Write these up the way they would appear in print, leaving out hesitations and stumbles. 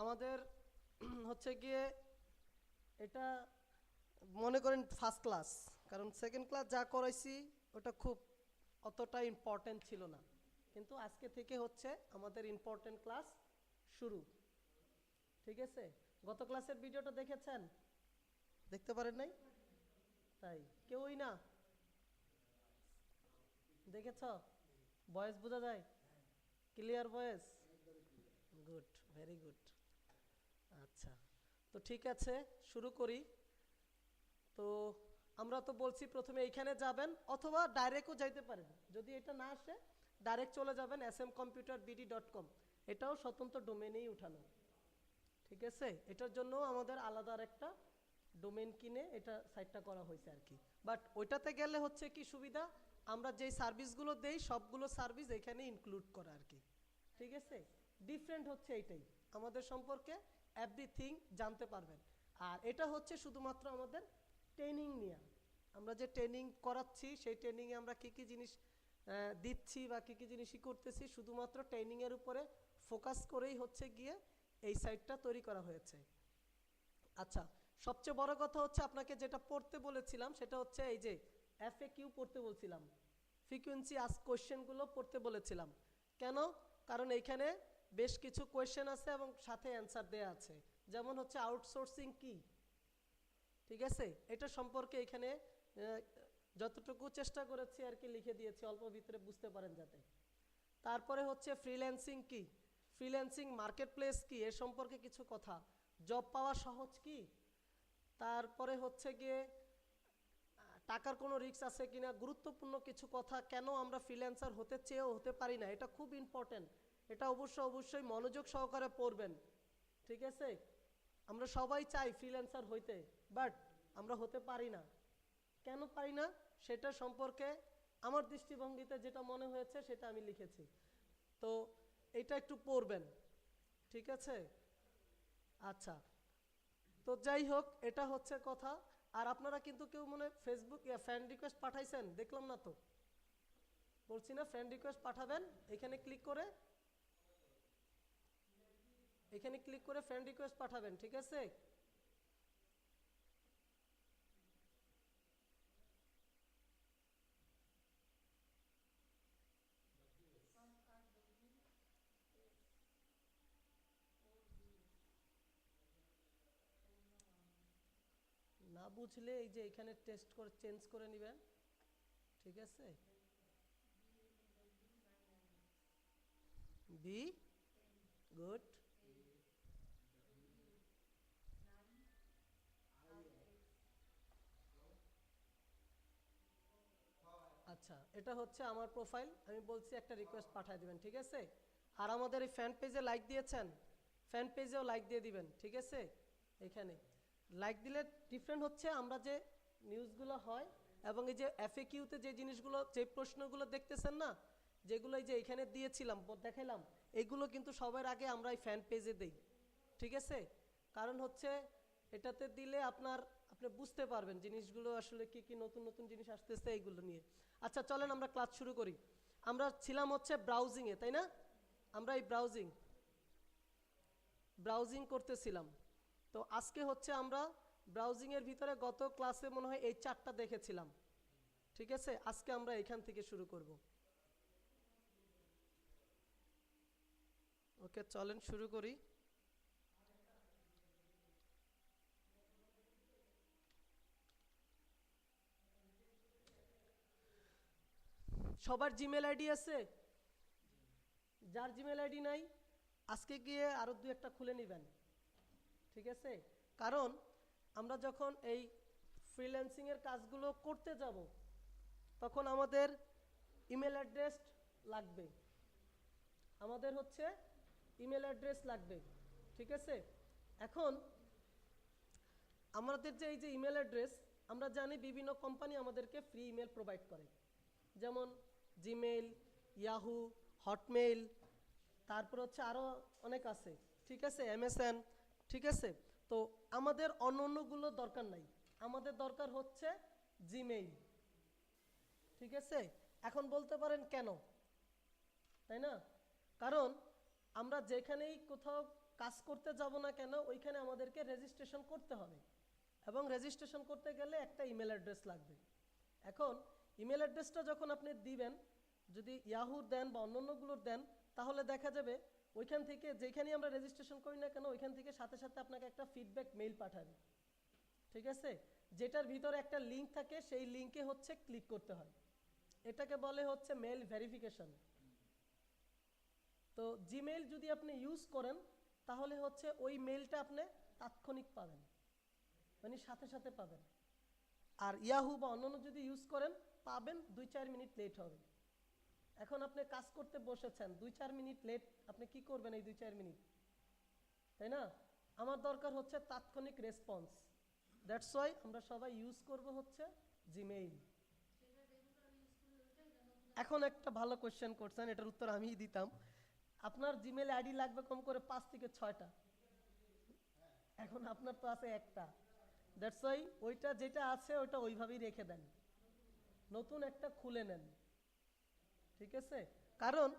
আমাদের হচ্ছে গিয়ে এটা মনে করেন ফার্স্ট ক্লাস, কারণ সেকেন্ড ক্লাস যা করাইছি ওটা খুব অতটা ইম্পর্টেন্ট ছিল না, কিন্তু আজকে থেকে হচ্ছে আমাদের ইম্পর্টেন্ট ক্লাস শুরু। ঠিক আছে, গত ক্লাসের ভিডিওটা দেখেছেন? দেখতে পারেন নাই? তাই কেউই না দেখেছ? ভয়েস বোঝা যায়? Clear voice? Good, very good. আচ্ছা, তো ঠিক আছে, শুরু করি। তো আমরা তো বলছি প্রথমে এইখানে যাবেন অথবা ডাইরেক্টও যাইতে পারেন, যদি এটা না আসে ডাইরেক্ট চলে যাবেন smcomputerbd.com। এটাও স্বতন্ত্র ডোমেনেই উঠানো। ঠিক আছে, এটার জন্য আমাদের আলাদা একটা ডোমেন কিনে এটা সাইটটা করা হয়েছে আর কি। বাট ওইটাতে গেলে হচ্ছে কি সুবিধা, আমরা যেই সার্ভিসগুলো দেই সবগুলো সার্ভিস এখানে ইনক্লুড করা আর কি। ঠিক আছে, ডিফারেন্ট হচ্ছে এইটাই, আমাদের সম্পর্কে এভরিথিং জানতে পারবেন। আর এটা হচ্ছে শুধুমাত্র আমাদের ট্রেনিং নিয়ে, আমরা যে ট্রেনিং করাচ্ছি সেই ট্রেনিংয়ে আমরা কী কী জিনিস দিচ্ছি বা কী কী জিনিসই করতেছি, শুধুমাত্র ট্রেনিংয়ের উপরে ফোকাস করেই হচ্ছে গিয়ে এই সাইটটা তৈরি করা হয়েছে। আচ্ছা, সবচেয়ে বড় কথা হচ্ছে আপনাকে যেটা পড়তে বলেছিলাম সেটা হচ্ছে এই যে FAQ পড়তে বলছিলাম, ফ্রিকোয়েন্সি আস্ক কোয়েশ্চেনগুলো পড়তে বলেছিলাম। কেন? কারণ এইখানে বেশ কিছু কোয়েশ্চেন আছে এবং সাথে অ্যান্সার দেয়া আছে। যেমন হচ্ছে আউটসোর্সিং কি, ঠিক আছে, এটা সম্পর্কে এখানে যতটুকু চেষ্টা করেছি আর কি লিখে দিয়েছি, অল্প ভিতরে বুঝতে পারেন যাতে। তারপরে হচ্ছে ফ্রিল্যান্সিং কি, ফ্রিল্যান্সিং মার্কেট প্লেস কি, এর সম্পর্কে কিছু কথা, জব পাওয়া সহজ কি, তারপরে হচ্ছে গিয়ে টাকার কোনো রিস্ক আছে কিনা, গুরুত্বপূর্ণ কিছু কথা, কেন আমরা ফ্রিল্যান্সার হতে চেয়েও হতে পারি না, এটা খুব ইম্পর্টেন্ট, এটা অবশ্যই মনোযোগ সহকারে পড়বেন। ঠিক আছে, আমরা সবাই চাই ফ্রিল্যান্সার হইতে, বাট আমরা হতে পারি না। কেন পারি না সেটা সম্পর্কে আমার দৃষ্টিভঙ্গিতে যেটা মনে হয়েছে সেটা আমি লিখেছি। তো এটা একটু পড়বেন, ঠিক আছে? আচ্ছা, তো যাই হোক, এটা হচ্ছে কথা। আর আপনারা কিন্তু কেউ মনে ফেসবুক ফ্রেন্ড রিকোয়েস্ট পাঠাইছেন দেখলাম না তো। বলছি না ফ্রেন্ড রিকোয়েস্ট পাঠাবেন, এখানে ক্লিক করে, এখানে ক্লিক করে ফ্রেন্ড রিকোয়েস্ট পাঠাবেন, ঠিক আছে? না বুঝলে এই যে এখানে টেস্ট করে চেঞ্জ করে নেবেন, ঠিক আছে? Be good. আচ্ছা, এটা হচ্ছে আমার প্রোফাইল, আমি বলছি একটা রিকোয়েস্ট পাঠিয়ে দিবেন, ঠিক আছে? আর আমাদের এই ফ্যান পেজে লাইক দিয়েছেন, ফ্যান পেজেও লাইক দিয়ে দিবেন, ঠিক আছে? এখানে লাইক দিলে ডিফারেন্ট হচ্ছে আমরা যে নিউজগুলো হয় এবং এই যে FAQতে যে জিনিসগুলো যে প্রশ্নগুলো দেখতেছেন না, যেগুলো এই যে এখানে দিয়েছিলাম দেখাইলাম, এগুলো কিন্তু সবার আগে আমরা এই ফ্যান পেজে দেই, ঠিক আছে? কারণ হচ্ছে এটাতে দিলে আপনি বুঝতে পারবেন জিনিসগুলো আসলে কি কি নতুন নতুন জিনিস আসতেছে এইগুলো নিয়ে। আচ্ছা চলেন আমরা ক্লাস শুরু করি। আমরা ছিলাম হচ্ছে ব্রাউজিংয়ে, তাই না? আমরা এই ব্রাউজিং করতেছিলাম। তো আজকে হচ্ছে আমরা ব্রাউজিংয়ের ভিতরে গত ক্লাসে মনে হয় এই চারটা দেখেছিলাম, ঠিক আছে? আজকে আমরা এখান থেকে শুরু করব। ওকে, চলেন শুরু করি। সবার জিমেল আইডি আছে? যার জিমেল আইডি নাই আজকে গিয়ে আরও দু একটা খুলে নেবেন, ঠিক আছে? কারণ আমরা যখন এই ফ্রিল্যান্সিংয়ের কাজগুলো করতে যাব তখন আমাদের ইমেল অ্যাড্রেস লাগবে, আমাদের হচ্ছে ইমেল অ্যাড্রেস লাগবে, ঠিক আছে? এখন আমাদের যে এই যে ইমেল অ্যাড্রেস, আমরা জানি বিভিন্ন কোম্পানি আমাদেরকে ফ্রি ইমেল প্রোভাইড করে, যেমন জিমেইল, ইয়াহু, হটমেইল, তারপর হচ্ছে আরও অনেক আছে, ঠিক আছে, MSN, ঠিক আছে? তো আমাদের অন্য অন্যগুলো দরকার নাই, আমাদের দরকার হচ্ছে জিমেইল, ঠিক আছে? এখন বলতে পারেন কেন, তাই না? কারণ আমরা যেখানেই কোথাও কাজ করতে যাব না কেন, ওইখানে আমাদেরকে রেজিস্ট্রেশন করতে হবে, এবং রেজিস্ট্রেশন করতে গেলে একটা ইমেল অ্যাড্রেস লাগবে। এখন ইমেল অ্যাড্রেসটা যখন আপনি দিবেন, যদি ইয়াহু দেন বা অন্যান্যগুলোর দেন, তাহলে দেখা যাবে ওইখান থেকে যেখানেই আমরা রেজিস্ট্রেশন করি না কেন, ওইখান থেকে সাথে সাথে আপনাকে একটা ফিডব্যাক মেইল পাঠাবে, ঠিক আছে, যেটার ভিতরে একটা লিঙ্ক থাকে, সেই লিঙ্কে হচ্ছে ক্লিক করতে হয়। এটাকে বলে হচ্ছে মেইল ভেরিফিকেশন। তো জিমেইল যদি আপনি ইউজ করেন, তাহলে হচ্ছে ওই মেইলটা আপনি তাৎক্ষণিক পাবেন, মানে সাথে সাথে পাবেন। আর ইয়াহু বা অন্যান্য যদি ইউজ করেন, পাবেন 2-4 মিনিট লেট হবে। এখন আপনি কাজ করতে বসেছেন, 2-4 মিনিট লেট, আপনি কি করবেন এই 2-4 মিনিট, তাই না? আমার দরকার হচ্ছে তাৎক্ষণিক রেসপন্স। দ্যাটস ওয়াই আমরা সবাই ইউজ করব হচ্ছে জিমেইল। এখন একটা ভালো কোশ্চেন করছেন, এটার উত্তর আমিই দিতাম। আপনার জিমেইল আইডি লাগবে কম করে 5 থেকে 6টা, এখন আপনার তো আছে একটা। দ্যাটস ওয়াই ওইটা যেটা আছে ওইটা ওইভাবেই রেখে দেন, নতুন একটা খুলে নেন, ঠিক আছে? কারণ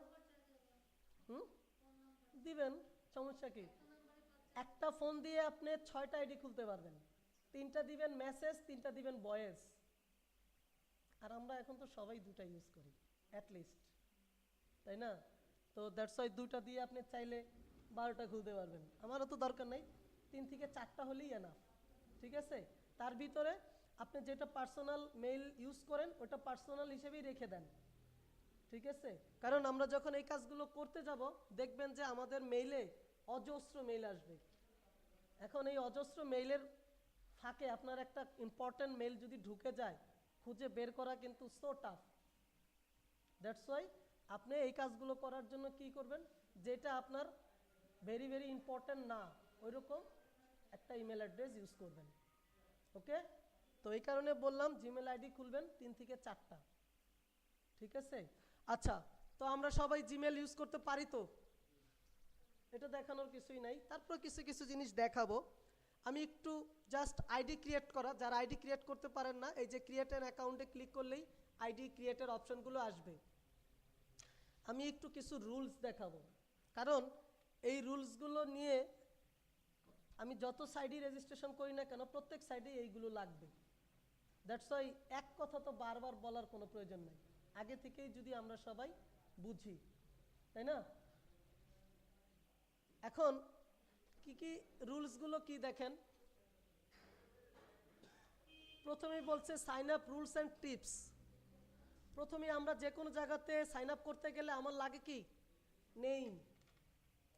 দিবেন, সমস্যা কি? একটা ফোন দিয়ে আপনি 6টা আইডি খুলতে পারবেন, 3টা দিবেন মেসেজ, 3টা দিবেন ভয়েস। আর আমরা এখন তো সবাই 2টা ইউজ করি অ্যাটলিস্ট, তাই না? তো দ্যাটস ওয়াই 2টা দিয়ে আপনি চাইলে 12টা খুলতে পারবেন। আমারও তো দরকার নেই, 3 থেকে 4টা হলেই এনাফ, ঠিক আছে? তার ভিতরে আপনি যেটা পার্সোনাল মেইল ইউজ করেন ওটা পার্সোনাল হিসেবেই রেখে দেন, ঠিক আছে? কারণ আমরা যখন এই কাজগুলো করতে যাব, দেখবেন যে আমাদের মেইলে অজস্র মেইল আসবে। এখন এই অজস্র মেইলের ফাঁকে আপনার একটা ইম্পর্টেন্ট মেইল যদি ঢুকে যায়, খুঁজে বের করা কিন্তু সো টাফ। দ্যাটস ওয়াই আপনি এই কাজগুলো করার জন্য কি করবেন, যেটা আপনার ভেরি ভেরি ইম্পর্টেন্ট না, ওইরকম একটা ইমেল অ্যাড্রেস ইউজ করবেন। ওকে, তো এই কারণে বললাম জিমেল আইডি খুলবেন 3 থেকে 4টা, ঠিক আছে? আচ্ছা, তো আমরা সবাই জিমেল ইউজ করতে পারি তো, এটা দেখানোর কিছুই নাই। তারপর কিছু কিছু জিনিস দেখাবো। আমি একটু জাস্ট আইডি ক্রিয়েট করা, যারা আইডি ক্রিয়েট করতে পারেন না, এই যে ক্রিয়েট অ্যান অ্যাকাউন্টে ক্লিক করলেই আইডি ক্রিয়েটের অপশনগুলো আসবে। আমি একটু কিছু রুলস দেখাবো, কারণ এই রুলসগুলো নিয়ে আমি যত সাইডে রেজিস্ট্রেশন করি না কেন, প্রত্যেক সাইডে এইগুলো লাগবে। দ্যাটস ওয়াই এক কথা তো বারবার বলার কোনো প্রয়োজন নেই, আগে থেকেই যদি আমরা সবাই বুঝি, তাই না? এখন কি কি রুলসগুলো কি দেখেন, প্রথমেই বলছে sign up rules and tips. প্রথমে আমরা যে কোনো জায়গাতে সাইন আপ করতে গেলে আমার লাগে কি, নেম।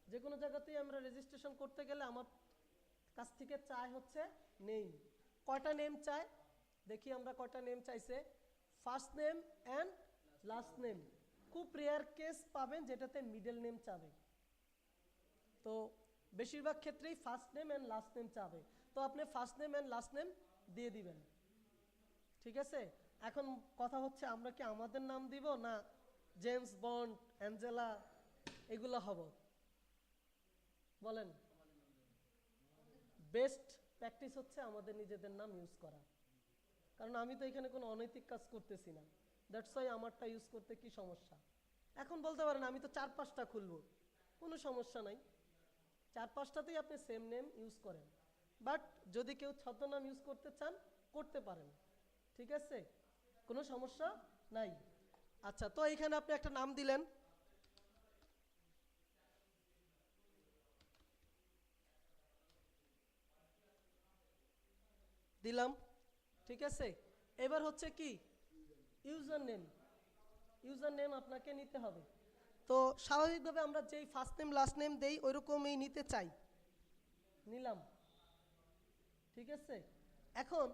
যে কোনো জায়গাতেই আমরা রেজিস্ট্রেশন করতে গেলে আমার কাছ থেকে চাই হচ্ছে নেম। কয়টা নেম চাই দেখি আমরা, কয়টা নেম চাইছে? First name and last name. খুব রেয়ার কেস পাবেন যেটাতে মিডল নেম চাবে, তো বেশিরভাগ ক্ষেত্রেই first name and last name চাবে। তো আপনি first name and last name দিয়ে দিবেন, ঠিক আছে? এখন কথা হচ্ছে আমরা কি আমাদের নাম দিব, না জেমস বন্ড, অ্যাঞ্জেলা এগুলো হব? বলেন। বেস্ট প্র্যাকটিস হচ্ছে আমাদের নিজেদের নাম ইউজ করা, কারণ আমি তো এখানে কোনো অনৈতিক কাজ করতেছি না। দ্যাটস ওয়াই আমারটা ইউজ করতে কি সমস্যা? এখন বলতে পারেন আমি তো 4-5টা খুলবো, কোনো সমস্যা নাই, 4-5টাতেই আপনি সেম নেম ইউজ করেন। বাট যদি কেউ ছদ্মনাম ইউজ করতে চান করতে পারেন, ঠিক আছে, কোনো সমস্যা নাই। আচ্ছা, তো এইখানে আপনি একটা নাম দিলেন, দিলাম, ঠিক আছে? এবার হচ্ছে কি ইউজার নেম। ইউজার নেম আপনাকে নিতে হবে। তো স্বাভাবিকভাবে আমরা যেই ফার্স্ট নেম লাস্ট নেম দেই ওইরকমই নিতে চাই, নিলাম, ঠিক আছে? এখন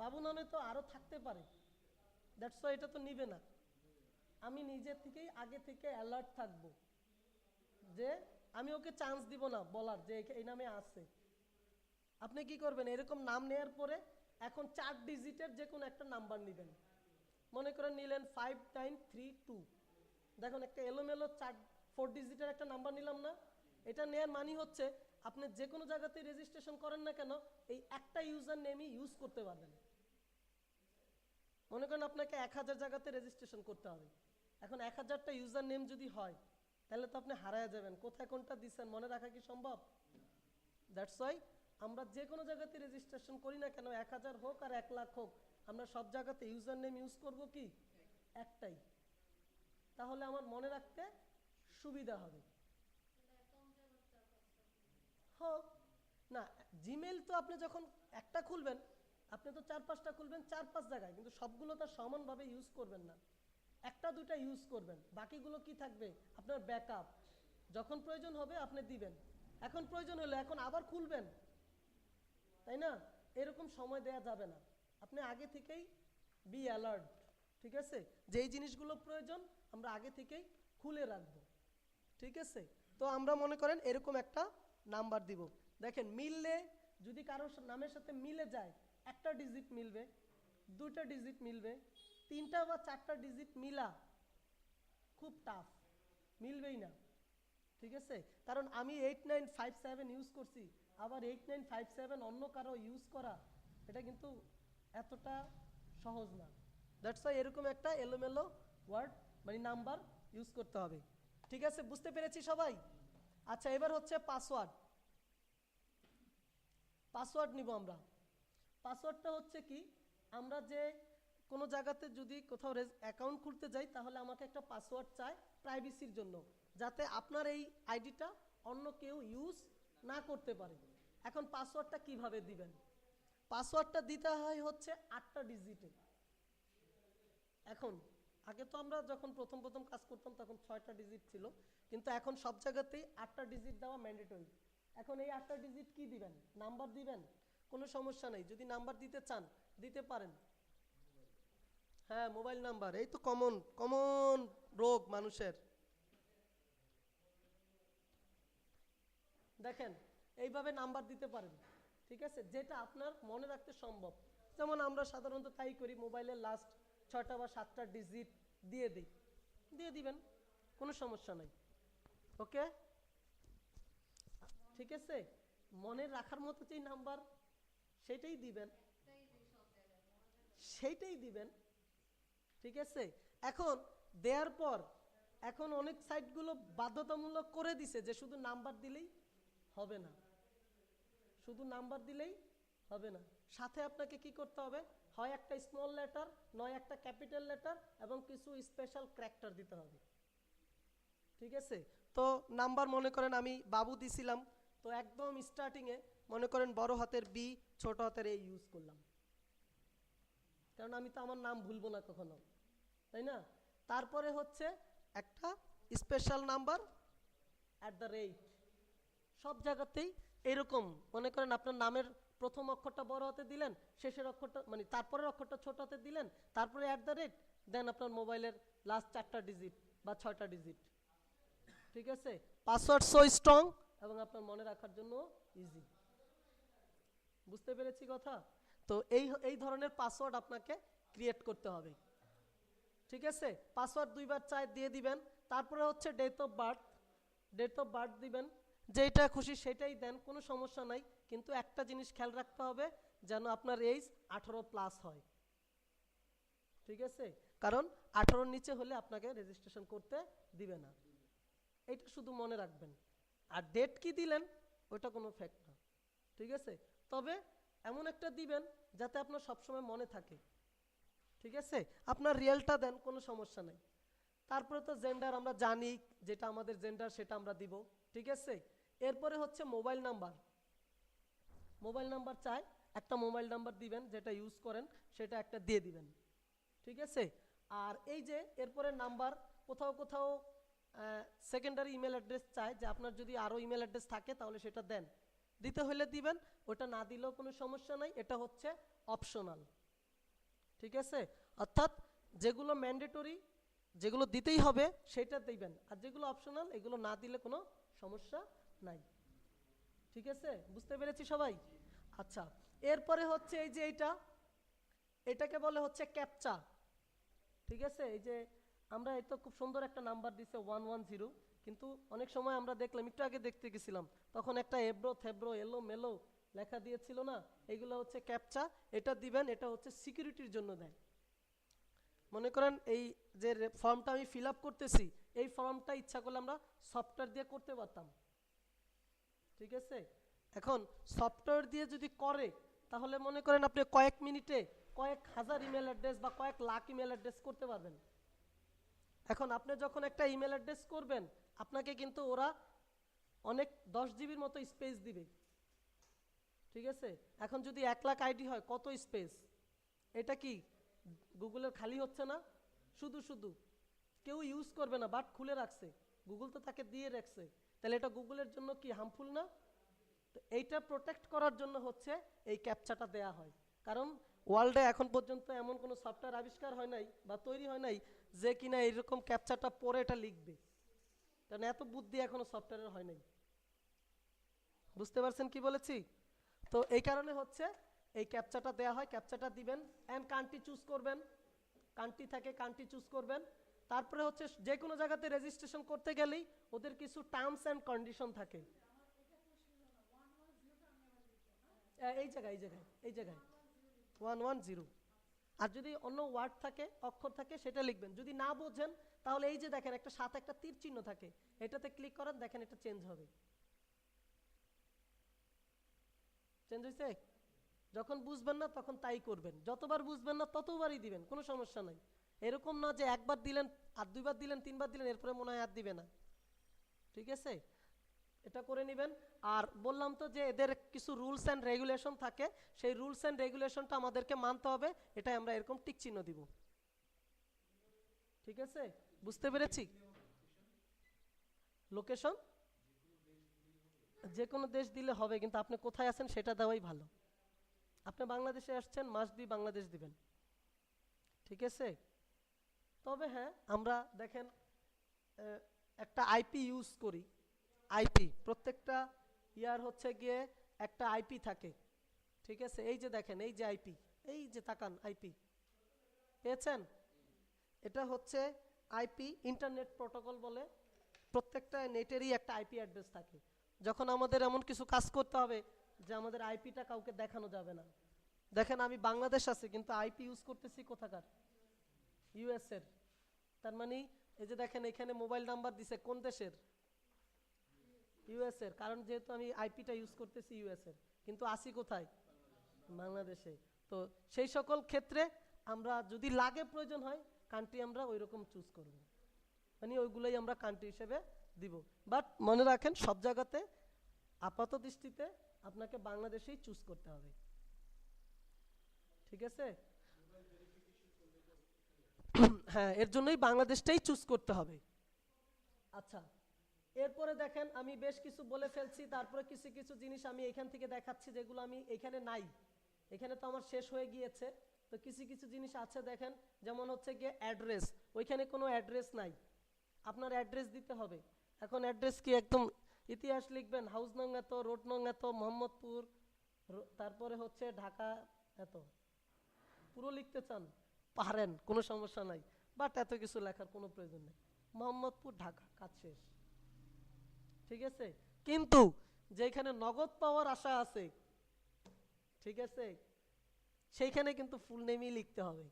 বাবু নামে তো আরও থাকতে পারে, দ্যাটস ওয়াই এটা তো নিবে না। আমি নিজে থেকেই আগে থেকে অ্যালার্ট থাকবো, যে আমি ওকে চান্স দিব না বলার যে এই নামে আছে। আপনি কি করবেন, এরকম নাম নেওয়ার পরে এখন 4 ডিজিটের যে কোনো একটা নাম্বার নেবেন। মনে করেন নিলেন 5932, দেখুন একটা এলোমেলো 4 ডিজিটের একটা নাম্বার নিলাম না? এটা নেওয়ার মানে হচ্ছে আপনি যে কোনো জায়গাতে রেজিস্ট্রেশন করেন না কেন, এই একটা ইউজার নেমই ইউজ করতে পারবেন। মনে করেন আপনাকে 1000 জায়গাতে রেজিস্ট্রেশন করতে হবে, এখন 1000টা ইউজার নেম যদি হয়, তাহলে তো আপনি হারায় যাবেন, কোথায় কোনটা দিচ্ছেন মনে রাখা কি সম্ভব? দ্যাটস ওয়াই আমরা যে কোনো জায়গাতে রেজিস্ট্রেশন করি না কেন, 1000 হোক আর 1,00,000 হোক, আমরা সব জায়গাতে ইউজার নেম ইউজ করবো কি একটাই, তাহলে আমার মনে রাখতে সুবিধা হবে। হোক না, জিমেল তো আপনি যখন একটা খুলবেন, আপনি তো 4-5টা খুলবেন 4-5 জায়গায়, কিন্তু সবগুলো তো সমানভাবে ইউজ করবেন না, একটা দুটা ইউজ করবেন, বাকিগুলো কি থাকবে আপনার ব্যাকআপ, যখন প্রয়োজন হবে আপনি দিবেন, এখন প্রয়োজন হলে এখন আবার খুলবেন, তাই না? এরকম সময় দেয়া যাবে না, আপনি আগে থেকেই বি অ্যালার্ট, ঠিক আছে? যেই জিনিসগুলো প্রয়োজন আমরা আগে থেকেই খুলে রাখবো, ঠিক আছে? তো আমরা মনে করেন এরকম একটা নাম্বার দিব, দেখেন মিললে, যদি কারোর নামের সাথে মিলে যায়, একটা ডিজিট মিলবে, দুইটা ডিজিট মিলবে, 3টা বা 4টা ডিজিট মিলা খুব টাফ, মিলবেই না, ঠিক আছে? কারণ আমি 8957 ইউজ করছি, আবার 8957 অন্য কারো ইউজ করা, এটা কিন্তু এতটা সহজ না। দ্যাটস ওয়াই এরকম একটা এলোমেলো ওয়ার্ড মানে নাম্বার ইউজ করতে হবে, ঠিক আছে? বুঝতে পেরেছি সবাই? আচ্ছা, এবার হচ্ছে পাসওয়ার্ড। পাসওয়ার্ড নিব আমরা। পাসওয়ার্ডটা হচ্ছে কি, আমরা যে কোনো জায়গাতে যদি কোথাও অ্যাকাউন্ট খুলতে যাই, তাহলে আমাকে একটা পাসওয়ার্ড চাই প্রাইভেসির জন্য, যাতে আপনার এই আইডিটা অন্য কেউ ইউজ না করতে পারে। এখন পাসওয়ার্ডটা কিভাবে দিবেন? পাসওয়ার্ডটা দিতে হয় হচ্ছে 8টা ডিজিটে। এখন আগে তো আমরা যখন প্রথম প্রথম কাজ করতাম তখন 6টা ডিজিট ছিল, কিন্তু এখন সব জায়গাতেই 8টা ডিজিট দেওয়া ম্যান্ডেটরি। এখন এই 8টা ডিজিট কি দিবেন? নাম্বার দিবেন, কোনো সমস্যা নেই, যদি নাম্বার দিতে চান দিতে পারেন। হ্যাঁ, মোবাইল নাম্বার, এই তো কমন কমন রোগ মানুষের। দেখেন এইভাবে নাম্বার দিতে পারেন, ঠিক আছে, যেটা আপনার মনে রাখতে সম্ভব। যেমন আমরা সাধারণত তাই করি, মোবাইলের লাস্ট 6টা বা 7টা ডিজিট দিয়ে দিই, দিয়ে দিবেন, কোনো সমস্যা নাই। ওকে, ঠিক আছে? মনে রাখার মতো যেই নাম্বার সেটাই দিবেন, সেইটাই দিবেন, ঠিক আছে? এখন দেওয়ার পর এখন অনেক সাইটগুলো বাধ্যতামূলক করে দিছে যে শুধু নাম্বার দিলেই হবে না, শুধু নাম্বার দিলেই হবে না, সাথে আপনাকে কি করতে হবে, হয় একটা স্মল লেটার, নয় একটা ক্যাপিটাল লেটার, এবং কিছু স্পেশাল ক্যারেক্টার দিতে হবে, ঠিক আছে? তো নাম্বার মনে করেন আমি বাবু দিছিলাম, তো একদম স্টার্টিংয়ে মনে করেন বড় হাতের বি, ছোট হাতের এ ইউজ করলাম, কারণ আমি তো আমার নাম ভুলবো না কখনো, তাই না? তারপরে হচ্ছে একটা স্পেশাল নাম্বার @ সব জায়গাতেই এরকম, মনে করেন আপনার নামের প্রথম অক্ষরটা বড় হাতে দিলেন, শেষের অক্ষরটা মানে তারপরের অক্ষরটা ছোট হাতে দিলেন, তারপরে @ দেন আপনার মোবাইলের লাস্ট 4টা ডিজিট বা 6টা ডিজিট, ঠিক আছে? পাসওয়ার্ড সো স্ট্রং এবং আপনার মনে রাখার জন্য ইজি। বুঝতে পেরেছি কথা? তো এই এই ধরনের পাসওয়ার্ড আপনাকে ক্রিয়েট করতে হবে, ঠিক আছে? পাসওয়ার্ড 2বার চাই দিয়ে দিবেন। তারপরে হচ্ছে date of birth, date of birth দিবেন, যেটা খুশি সেটাই দেন, কোনো সমস্যা নাই, কিন্তু একটা জিনিস খেয়াল রাখতে হবে যেন আপনার এজ 18+ হয়, ঠিক আছে? কারণ 18-র নিচে হলে আপনাকে রেজিস্ট্রেশন করতে দিবে না, এটা শুধু মনে রাখবেন। আর ডেট কি দিলেন ওটা কোনো ফ্যাক্ট না, ঠিক আছে? তবে এমন একটা দিবেন যাতে আপনার সবসময় মনে থাকে, ঠিক আছে? আপনার রিয়েলটা দেন, কোনো সমস্যা নেই। তারপরে তো জেন্ডার আমরা জানি, যেটা আমাদের জেন্ডার সেটা আমরা দিব, ঠিক আছে? এরপরে হচ্ছে মোবাইল নাম্বার। মোবাইল নাম্বার চাই, একটা মোবাইল নাম্বার দিবেন, যেটা ইউজ করেন সেটা একটা দিয়ে দিবেন, ঠিক আছে? আর এই যে এরপরে নাম্বার, কোথাও কোথাও সেকেন্ডারি ইমেল অ্যাড্রেস চাই, যে আপনার যদি আরও ইমেল অ্যাড্রেস থাকে তাহলে সেটা দেন, দিতে হলে দিবেন, ওটা না দিলেও কোনো সমস্যা নাই, এটা হচ্ছে অপশনাল, ঠিক আছে? অর্থাৎ যেগুলো ম্যান্ডেটরি, যেগুলো দিতেই হবে সেটা দিবেন, আর যেগুলো অপশনাল এগুলো না দিলে কোনো সমস্যা নাই, ঠিক আছে? বুঝতে পেরেছি সবাই? আচ্ছা, এরপরে হচ্ছে এই যে এটাকে বলে হচ্ছে ক্যাপচা, ঠিক আছে? এই যে আমরা এই তো খুব সুন্দর একটা নাম্বার দিছে 110, কিন্তু অনেক সময় আমরা দেখলাম, একটু আগে দেখতে গেছিলাম, তখন একটা এব্রো থেব্রো এলো মেলো লেখা দিয়েছিল না, এগুলো হচ্ছে ক্যাপচা, এটা দিবেন, এটা হচ্ছে সিকিউরিটির জন্য দেয়, মনে করেন এই যে ফর্মটা আমি ফিল আপ করতেছি, এই ফর্মটা ইচ্ছা করলে আমরা সফটওয়্যার দিয়ে করতে পারতাম, ঠিক আছে। এখন সফটওয়্যার দিয়ে যদি করে, তাহলে মনে করেন আপনি কয়েক মিনিটে কয়েক হাজার ইমেল অ্যাড্রেস বা কয়েক লাখ ইমেল অ্যাড্রেস করতে পারবেন। এখন আপনি যখন একটা ইমেল অ্যাড্রেস করবেন, আপনাকে কিন্তু ওরা অনেক 10 জিবির মতো স্পেস দিবে, ঠিক আছে। এখন যদি 1 লাখ আইডি হয়, কত স্পেস? এটা কি গুগলের খালি হচ্ছে না? শুধু শুধু কেউ ইউজ করবে না, বাট খুলে রাখছে, গুগল তো তাকে দিয়ে রাখছে, তাহলে এটা গুগলের জন্য কি হার্মফুল না? তো এইটা প্রোটেক্ট করার জন্য হচ্ছে এই ক্যাপচাটা দেয়া হয়। কারণ ওয়ার্ল্ডে এখন পর্যন্ত এমন কোনো সফটওয়্যার আবিষ্কার হয় নাই বা তৈরি হয় নাই যে কিনা এইরকম ক্যাপচাটা পরে এটা লিখবে, কারণ এত বুদ্ধি এখনো সফটওয়্যারের হয় নাই। বুঝতে পারছেন কি বলেছি? তো এই কারণে হচ্ছে এই ক্যাপচাটা দেয়া হয়, ক্যাপচাটা দিবেন অ্যান্ড কান্ট্রি চুজ করবেন, কান্ট্রি থাকে কান্ট্রি চুজ করবেন। তারপরে হচ্ছে যে কোনো জায়গাতে রেজিস্ট্রেশন করতে গেলেই ওদের কিছু টার্মস অ্যান্ড কন্ডিশন থাকে। এই জায়গায় এই জায়গায় এই জায়গায় 110। আর যদি অন্য ওয়ার্ড থাকে, অক্ষর থাকে, সেটা লিখবেন। যদি না বোঝেন তাহলে এই যে দেখেন একটা সাথে একটা তীর চিহ্ন থাকে, এটাতে ক্লিক করেন, দেখেন এটা চেঞ্জ হবে। চেঞ্জ হয়েছে? যখন বুঝবেন না তখন তাই করবেন, যতবার বুঝবেন না ততবারই দিবেন, কোনো সমস্যা নাই। এরকম না যে একবার দিলেন আর দুইবার দিলেন তিনবার দিলেন এরপরে মনে হয় আর দিবে না, ঠিক আছে। এটা করে নেবেন। আর বললাম তো যে এদের কিছু রুলস অ্যান্ড রেগুলেশন থাকে, সেই রুলস অ্যান্ড রেগুলেশনটা আমাদেরকে মানতে হবে, এটাই আমরা এরকম টিক চিহ্ন দিব, ঠিক আছে। বুঝতে পেরেছি? লোকেশন যে কোনো দেশ দিলে হবে, কিন্তু আপনি কোথায় আছেন সেটা দেওয়াই ভালো। আপনি বাংলাদেশে আসছেন, মাস্ট বি বাংলাদেশ দিবেন, ঠিক আছে। তবে হ্যাঁ, আমরা দেখেন একটা আইপি ইউজ করি, আইপি প্রত্যেকটা ইয়ার হচ্ছে গিয়ে একটা আইপি থাকে, ঠিক আছে। এই যে দেখেন এই যে আইপি, এই যে তাকান আইপি পেয়েছেন, এটা হচ্ছে আইপি, ইন্টারনেট প্রোটোকল বলে। প্রত্যেকটা নেটেরই একটা আইপি অ্যাড্রেস থাকে। যখন আমাদের এমন কিছু কাজ করতে হবে যে আমাদের আইপিটা কাউকে দেখানো যাবে না, দেখেন আমি বাংলাদেশ আছি কিন্তু আইপি ইউজ করতেছি কোথাকার? ইউএস এর। তার মানে এই যে দেখেন এখানে মোবাইল নাম্বার দিছে কোন দেশের? ইউএস এর। কারণ যেহেতু আমি আইপিটা ইউজ করতেছি ইউএস এর, কিন্তু আসি কোথায়? বাংলাদেশে। তো সেই সকল ক্ষেত্রে আমরা যদি লাগে প্রয়োজন হয় কান্ট্রি আমরা ওই রকম চুজ করব, মানে ওইগুলোই আমরা কান্ট্রি হিসেবে দিব। বাট মনে রাখেন সব জায়গাতে আপাত দৃষ্টিতে আপনাকে বাংলাদেশেই চুজ করতে হবে, ঠিক আছে। হ্যাঁ, এর জন্যই বাংলাদেশটাই চুজ করতে হবে। আচ্ছা, এরপরে দেখেন আমি বেশ কিছু বলে ফেলছি, তারপরে কিছু কিছু জিনিস আমি এখান থেকে দেখাচ্ছি যেগুলো আমি এখানে নাই, এখানে তো আমার শেষ হয়ে গিয়েছে। তো কিছু কিছু জিনিস আছে দেখেন, যেমন হচ্ছে গিয়ে অ্যাড্রেস, ওইখানে কোনো অ্যাড্রেস নাই, আপনার অ্যাড্রেস দিতে হবে। এখন অ্যাড্রেস কি একদম ইতিহাস লিখবেন, হাউস নং এত, রোড নং এত, মোহাম্মদপুর, তারপরে হচ্ছে ঢাকা এত, পুরো লিখতে চান পারেন, কোনো সমস্যা নাই, বাট এত কিছু লেখার কোনো প্রয়োজন নেই। মোহাম্মদপুর ঢাকা, কাজ শেষ, ঠিক আছে। কিন্তু যেখানে নগদ পাওয়ার আশা আছে, ঠিক আছে, সেইখানে কিন্তু ফুল নেমই লিখতে হবে।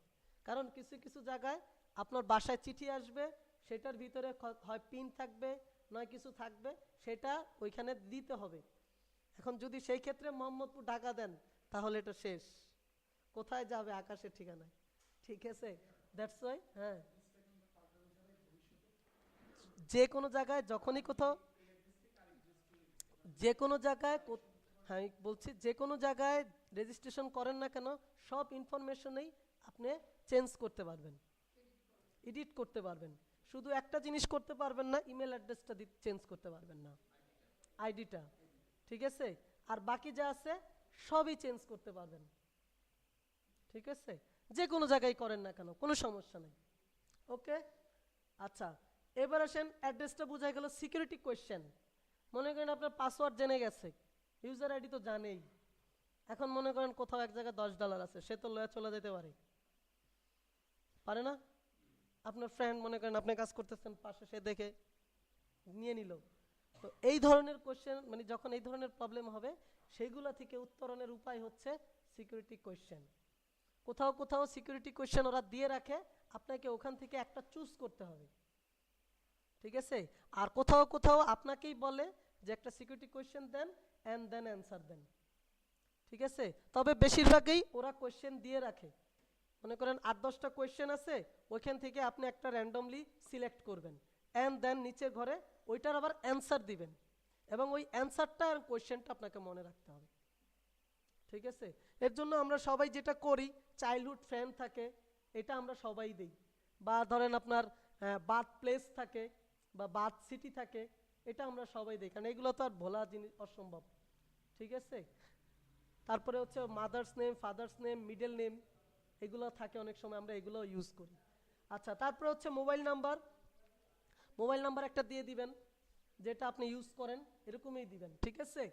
কারণ কিছু কিছু জায়গায় আপনার বাসায় চিঠি আসবে, সেটার ভিতরে হয় পিন থাকবে নয় কিছু থাকবে, সেটা ওইখানে দিতে হবে। এখন যদি সেই ক্ষেত্রে মোহাম্মদপুর ঢাকা দেন তাহলে এটা শেষ, কোথায় যাবে? আকাশের ঠিকানায়, ঠিক আছে। দ্যাটস ওয়াই হ্যাঁ, যে কোনো জায়গায় যখনই কোথাও, যে কোনো জায়গায় হ্যাঁ আমি বলছি, যে কোনো জায়গায় রেজিস্ট্রেশন করেন না কেন সব ইনফরমেশনেই আপনি চেঞ্জ করতে পারবেন, এডিট করতে পারবেন। শুধু একটা জিনিস করতে পারবেন না, ইমেল অ্যাড্রেসটা চেঞ্জ করতে পারবেন না, আইডিটা, ঠিক আছে। আর বাকি যা আছে সবই চেঞ্জ করতে পারবেন, ঠিক আছে। যে কোনো জায়গায় করেন না কেন কোনো সমস্যা নেই, ওকে। আচ্ছা, এবার আসেন, অ্যাড্রেসটা বোঝা গেল। সিকিউরিটি কোয়েশ্চেন, মনে করেন আপনার পাসওয়ার্ড জেনে গেছে, ইউজার আইডি তো জানেই, এখন মনে করেন কোথাও এক জায়গায় $10 আছে, সে তো লয়ে চলে যেতে পারে, পারে না? আপনার ফ্রেন্ড মনে করেন আপনি কাজ করতেছেন পাশে, সে দেখে নিয়ে নিল। তো এই ধরনের কোয়েশ্চেন, মানে যখন এই ধরনের প্রবলেম হবে সেইগুলো থেকে উত্তরণের উপায় হচ্ছে সিকিউরিটি কোয়েশ্চেন। কোথাও কোথাও সিকিউরিটি কোয়েশ্চেন ওরা দিয়ে রাখে, আপনাকে ওখান থেকে একটা চুজ করতে হবে, ঠিক আছে। আর কোথাও কোথাও আপনাকেই বলে যে একটা সিকিউরিটি কোয়েশ্চেন দেন অ্যান্ড দেন অ্যান্সার দেন, ঠিক আছে। তবে বেশিরভাগই ওরা কোয়েশ্চেন দিয়ে রাখে, মনে করেন 8-10টা কোয়েশ্চেন আছে, ওইখান থেকে আপনি একটা র্যান্ডমলি সিলেক্ট করবেন, অ্যান্ড দেন নিচের ঘরে ওইটার আবার অ্যান্সার দিবেন, এবং ওই অ্যান্সারটা আর কোয়েশ্চেনটা আপনাকে মনে রাখতে হবে, ঠিক আছে। এর জন্য আমরা সবাই যেটা করি, চাইল্ডহুড ফ্রেন্ড থাকে, এটা আমরা সবাই দিই, বা ধরেন আপনার বার্থ প্লেস থাকে বা বার্থ সিটি থাকে, এটা আমরা সবাই দিই, কারণ এগুলো তো আর ভোলা জিনিস অসম্ভব, ঠিক আছে। তারপরে হচ্ছে mother's name, father's name, middle name, এগুলো থাকে অনেক সময়, আমরা এগুলো ইউজ করি। আচ্ছা, তারপরে হচ্ছে মোবাইল নাম্বার, মোবাইল নাম্বার একটা দিয়ে দিবেন যেটা আপনি ইউজ করেন, এরকমই দিবেন, ঠিক আছে।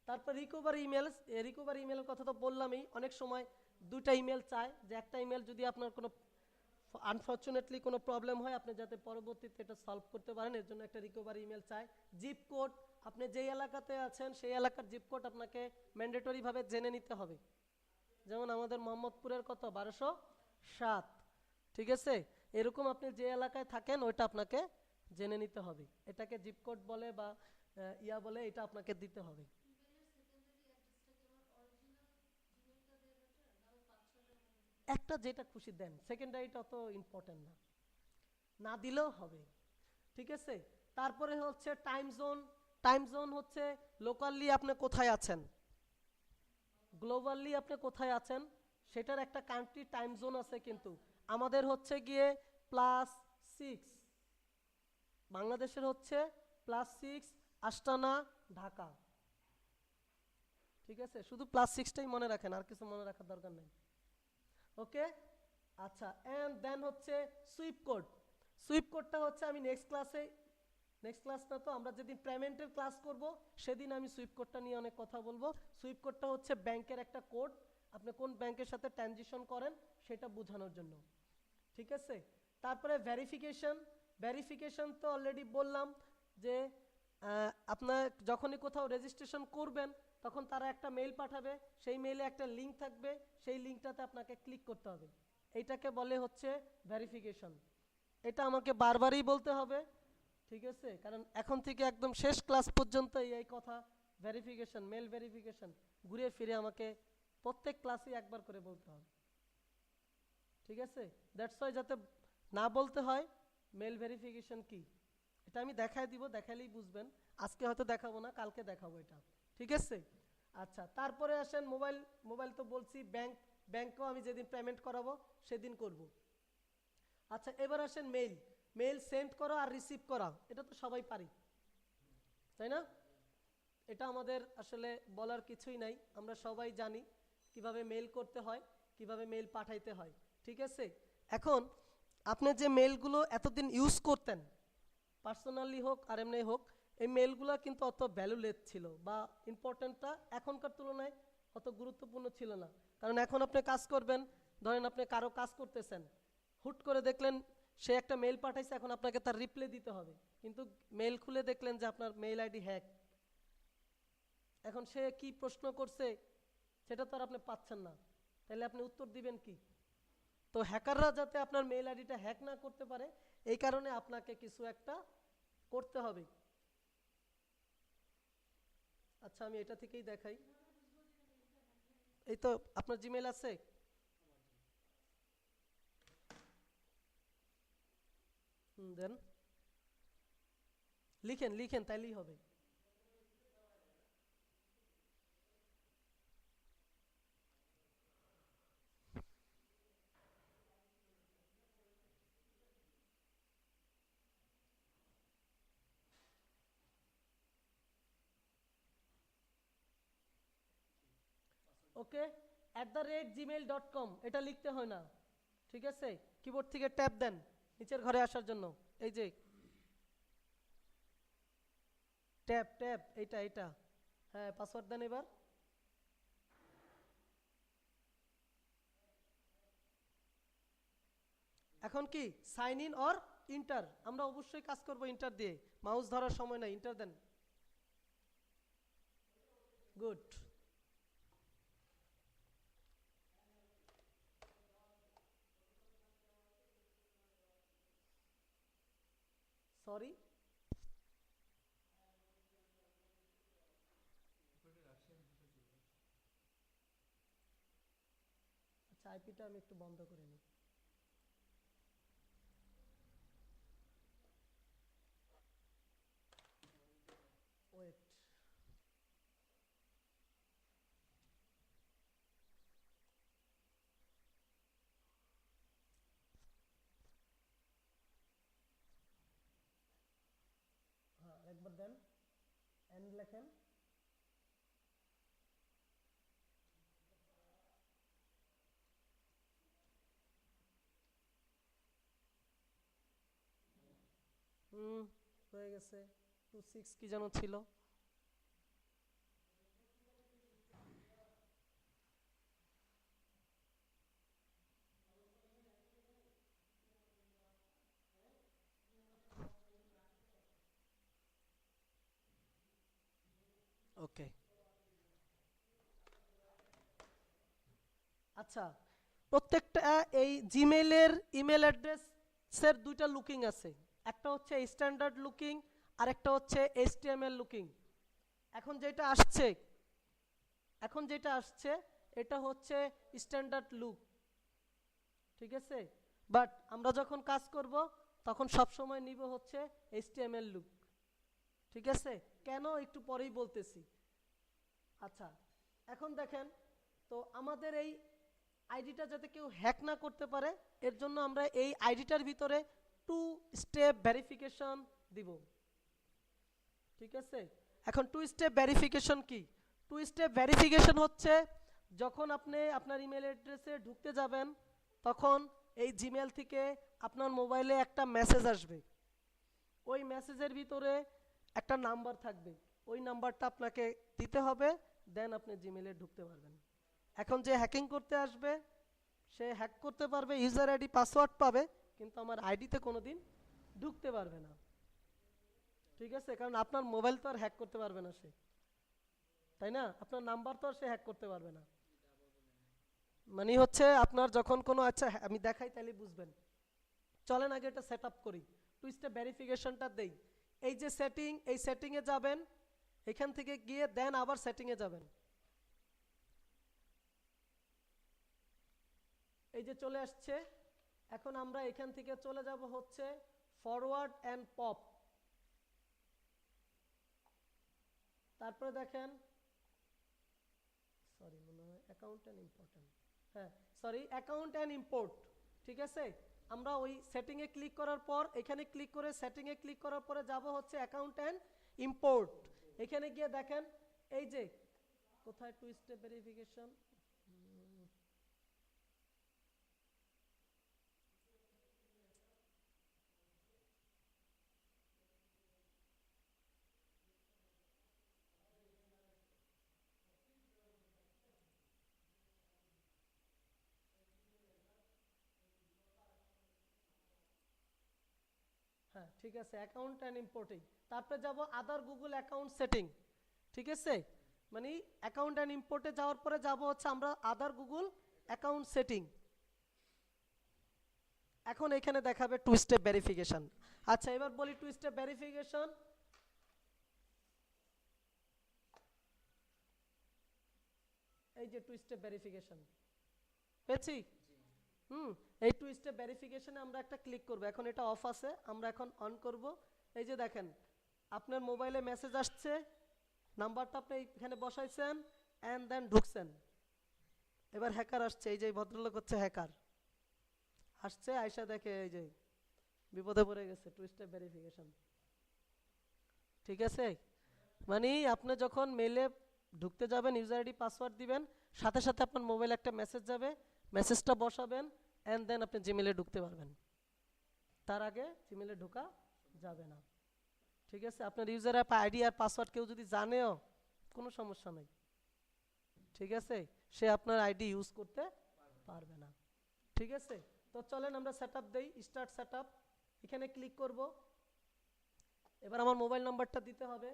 তারপর রিকভারি ইমেল, রিকভারি ইমেলের কথা তো বললামই, অনেক সময় দুইটা ইমেল চায়, যে একটা ইমেল যদি আপনার কোনো আনফর্চুনেটলি কোনো প্রবলেম হয়, আপনি যাতে পরবর্তীতে এটা সলভ করতে পারেন, এর জন্য একটা রিকভারি ইমেল চায়। জিপ কোড, আপনি যেই এলাকাতে আছেন সেই এলাকার জিপ কোড আপনাকে ম্যান্ডেটরিভাবে জেনে নিতে হবে, যেমন আমাদের মোহাম্মদপুরের কত 1207, ঠিক আছে। এরকম আপনি যে এলাকায় থাকেন ওইটা আপনাকে জেনে নিতে হবে, এটাকে জিপ কোড বলে বা ইয়া বলে, এটা আপনাকে দিতে হবে। একটা যেটা খুশি দেন, সেকেন্ডারিটা অত ইম্পর্টেন্ট না, না দিলেও হবে, ঠিক আছে। তারপরে হচ্ছে টাইম জোন, টাইম জোন হচ্ছে লোকালি আপনি কোথায় আছেন, গ্লোবালি আপনি কোথায় আছেন, সেটার একটা কান্ট্রি টাইম জোন আছে, কিন্তু আমাদের হচ্ছে গিয়ে +6, বাংলাদেশের হচ্ছে +6 আস্তানা ঢাকা, ঠিক আছে। শুধু +6টাই মনে রাখেন, আর কিছু মনে রাখার দরকার নেই, ওকে। আচ্ছা, এন্ড দেন হচ্ছে সুইপ কোড, সুইপ কোডটা হচ্ছে আমি নেক্সট ক্লাসে, নেক্সট ক্লাস না তো, আমরা যেদিন পেমেন্টের ক্লাস করব সেদিন আমি সুইপ কোডটা নিয়ে অনেক কথা বলবো। সুইপ কোডটা হচ্ছে ব্যাংকের একটা কোড, আপনি কোন ব্যাংকের সাথে ট্রানজিশন করেন সেটা বোঝানোর জন্য, ঠিক আছে। তারপরে ভেরিফিকেশন, ভেরিফিকেশন তো অলরেডি বললাম যে আপনার যখনই কোথাও রেজিস্ট্রেশন করবেন তখন তারা একটা মেইল পাঠাবে, সেই মেইলে একটা লিঙ্ক থাকবে, সেই লিঙ্কটাতে আপনাকে ক্লিক করতে হবে, এইটাকে বলে হচ্ছে ভেরিফিকেশন। এটা আমাকে বারবারই বলতে হবে, ঠিক আছে, কারণ এখন থেকে একদম শেষ ক্লাস পর্যন্ত এই কথা, ভেরিফিকেশন, মেল ভেরিফিকেশন, ঘুরে ফিরে আমাকে প্রত্যেক ক্লাসে একবার করে বলতে হবে, ঠিক আছে। দ্যাটস ওয়াই যাতে না বলতে হয় মেল ভেরিফিকেশন কি, এটা আমি দেখাই দিব, দেখালেই বুঝবেন, আজকে হয়তো দেখাবো না, কালকে দেখাবো এটা, ঠিক আছে। আচ্ছা, তারপরে আসেন মোবাইল, মোবাইল তো বলছি, ব্যাংক, ব্যাংকেও আমি যেদিন পেমেন্ট করাবো সেদিন করব। আচ্ছা, এবার আসেন মেইল, মেইল সেন্ড করা আর রিসিভ করা, এটা তো সবাই পারি, তাই না? এটা আমাদের আসলে বলার কিছুই নাই, আমরা সবাই জানি কিভাবে মেইল করতে হয়, কিভাবে মেইল পাঠাইতে হয়, ঠিক আছে। এখন আপনি যে মেইলগুলো এতদিন ইউজ করতেন, পার্সোনালি হোক আর এমনি হোক, এই মেইলগুলো কিন্তু অত ভ্যালুলেস ছিল, বা ইম্পর্টেন্টটা এখনকার তুলনায় অত গুরুত্বপূর্ণ ছিল না, কারণ এখন আপনি কাজ করবেন, ধরেন আপনি কারো কাজ করতেছেন, হুট করে দেখলেন সে একটা মেইল পাঠাইছে, এখন আপনাকে তার রিপ্লাই দিতে হবে, কিন্তু মেইল খুলে দেখলেন যে আপনার মেইল আইডি হ্যাক, এখন সে কি প্রশ্ন করছে সেটা তো আর আপনি পাচ্ছেন না, তাহলে আপনি উত্তর দিবেন কি? তো হ্যাকাররা যাতে আপনার মেইল আইডিটা হ্যাক না করতে পারে, এই কারণে আপনাকে কিছু একটা করতে হবে। আচ্ছা, আমি এটা থেকেই দেখাই, এই তো আপনার জিমেইল আছে, দেন লিখেন, লিখেন, তাইলেই হবে। ওকে, @gmail.com, এটা লিখতে হয় না, ঠিক আছে। কিবোর্ড থেকে ট্যাপ দেন নিচের ঘরে আসার জন্য, এই যে ট্যাপ ট্যাপ, এইটা এইটা, হ্যাঁ, পাসওয়ার্ড দেন এবার। এখন কি সাইন ইন অর ইন্টার, আমরা অবশ্যই কাজ করব ইন্টার দিয়ে, মাউস ধরার সময় নাই, ইন্টার দেন, গুড। সরি, আচ্ছা আইপিটা আমি একটু বন্ধ করে নিই। ওয়েট, হ্যাঁ একবার দেন, এন্ড লেখেন। হুম, হয়ে গেছে। 26 কি যেন ছিল। ওকে, আচ্ছা প্রত্যেকটা এই জিমেইলের ইমেল অ্যাড্রেসের দুইটা লুকিং আছে, একটা হচ্ছে স্ট্যান্ডার্ড লুকিং আর একটা হচ্ছে এইচটিএমএল লুকিং। এখন যেটা আসছে এখন যেটা আসছে এটা হচ্ছে স্ট্যান্ডার্ড লুক, ঠিক আছে। বাট আমরা যখন কাজ করব তখন সব সময় নিব হচ্ছে এইচটিএমএল লুক, ঠিক আছে। কেন একটু পরেই বলতেছি। আচ্ছা এখন দেখেন, তো আমাদের এই আইডিটা যাতে কেউ হ্যাক না করতে পারে এর জন্য আমরা এই আইডিটার ভিতরে 2 স্টেপ ভেরিফিকেশন দিব, ঠিক আছে। এখন 2 স্টেপ ভেরিফিকেশন কি? 2 স্টেপ ভেরিফিকেশন হচ্ছে যখন আপনি আপনার ইমেল অ্যাড্রেসে ঢুকতে যাবেন তখন এই জিমেল থেকে আপনার মোবাইলে একটা মেসেজ আসবে, ওই মেসেজের ভিতরে একটা নাম্বার থাকবে, ওই নাম্বারটা আপনাকে দিতে হবে, দেন আপনি জিমেলে ঢুকতে পারবেন। এখন যে হ্যাকিং করতে আসবে সে হ্যাক করতে পারবে, ইউজার আইডি পাসওয়ার্ড পাবে, কিন্তু আমার আইডিতে কোনোদিন ঢুকতে পারবে না, ঠিক আছে। কারণ আপনার মোবাইল তো আর হ্যাক করতে পারবে না সে, তাই না? আপনার নাম্বার তো আর সে হ্যাক করতে পারবে না। মানে হচ্ছে আপনার যখন কোনো, আচ্ছা আমি দেখাই তাহলে বুঝবেন। চলেন আগে এটা সেট আপ করি, 2 স্টেপ ভেরিফিকেশনটা দেই। এই যে সেটিং, এই সেটিংয়ে যাবেন, এখান থেকে গিয়ে দেন আবার সেটিংয়ে যাবেন, এই যে চলে আসছে। এখন আমরা এখান থেকে চলে যাব হচ্ছে ফরওয়ার্ড অ্যান্ড পপ, তারপরে দেখেন, সরি মনে হয় অ্যাকাউন্ট অ্যান্ড ইম্পর্টেন্ট, হ্যাঁ সরি অ্যাকাউন্ট অ্যান্ড ইম্পোর্ট, ঠিক আছে। আমরা ওই সেটিংয়ে ক্লিক করার পর এখানে ক্লিক করে সেটিংয়ে ক্লিক করার পরে যাব হচ্ছে অ্যাকাউন্ট অ্যান্ড ইম্পোর্ট। এখানে গিয়ে দেখেন এই যে কোথায় 2 স্টেপ ভেরিফিকেশন, হ্যাঁ ঠিক আছে অ্যাকাউন্ট অ্যান্ড ইম্পোর্টেই, তারপরে যাব আদার গুগল অ্যাকাউন্ট সেটিং, ঠিক আছে। মানে অ্যাকাউন্ট অ্যান্ড ইম্পোর্টে যাওয়ার পরে যাব হচ্ছে আমরা আদার গুগল অ্যাকাউন্ট সেটিং। এখন এখানে দেখাবে 2 স্টেপ ভেরিফিকেশন। আচ্ছা এবার বলি 2 স্টেপ ভেরিফিকেশন, এই যে 2 স্টেপ ভেরিফিকেশন পেয়েছি। হুম, এই 2 স্টেপ ভেরিফিকেশনে আমরা একটা ক্লিক করব, এখন এটা অফ আছে, আমরা এখন অন করব। এই যে দেখেন আপনার মোবাইলে মেসেজ আসছে, নাম্বারটা আপনি এখানে বসাইছেন অ্যান্ড দেন ঢুকছেন। এবার হ্যাকার আসছে, এই যে ভদ্রলোক হচ্ছে হ্যাকার, আসছে আয়সা দেখে এই যে বিপদে পড়ে গেছে, 2 স্টেপ ভেরিফিকেশন, ঠিক আছে। মানে আপনি যখন মেলে ঢুকতে যাবেন ইউজার আইডি পাসওয়ার্ড দিবেন, সাথে সাথে আপনার মোবাইলে একটা মেসেজ যাবে, মেসেজটা বসাবেন অ্যান্ড দেন আপনি জিমেলে ঢুকতে পারবেন, তার আগে জিমেলে ঢোকা যাবে না, ঠিক আছে। আপনার ইউজার অ্যাপ আইডি আর পাসওয়ার্ড কেউ যদি জানেও কোনো সমস্যা নাই, ঠিক আছে, সে আপনার আইডি ইউজ করতে পারবে না, ঠিক আছে। তো চলেন আমরা সেট আপ দেই, স্টার্ট সেট আপ, এখানে ক্লিক করব। এবার আমার মোবাইল নাম্বারটা দিতে হবে,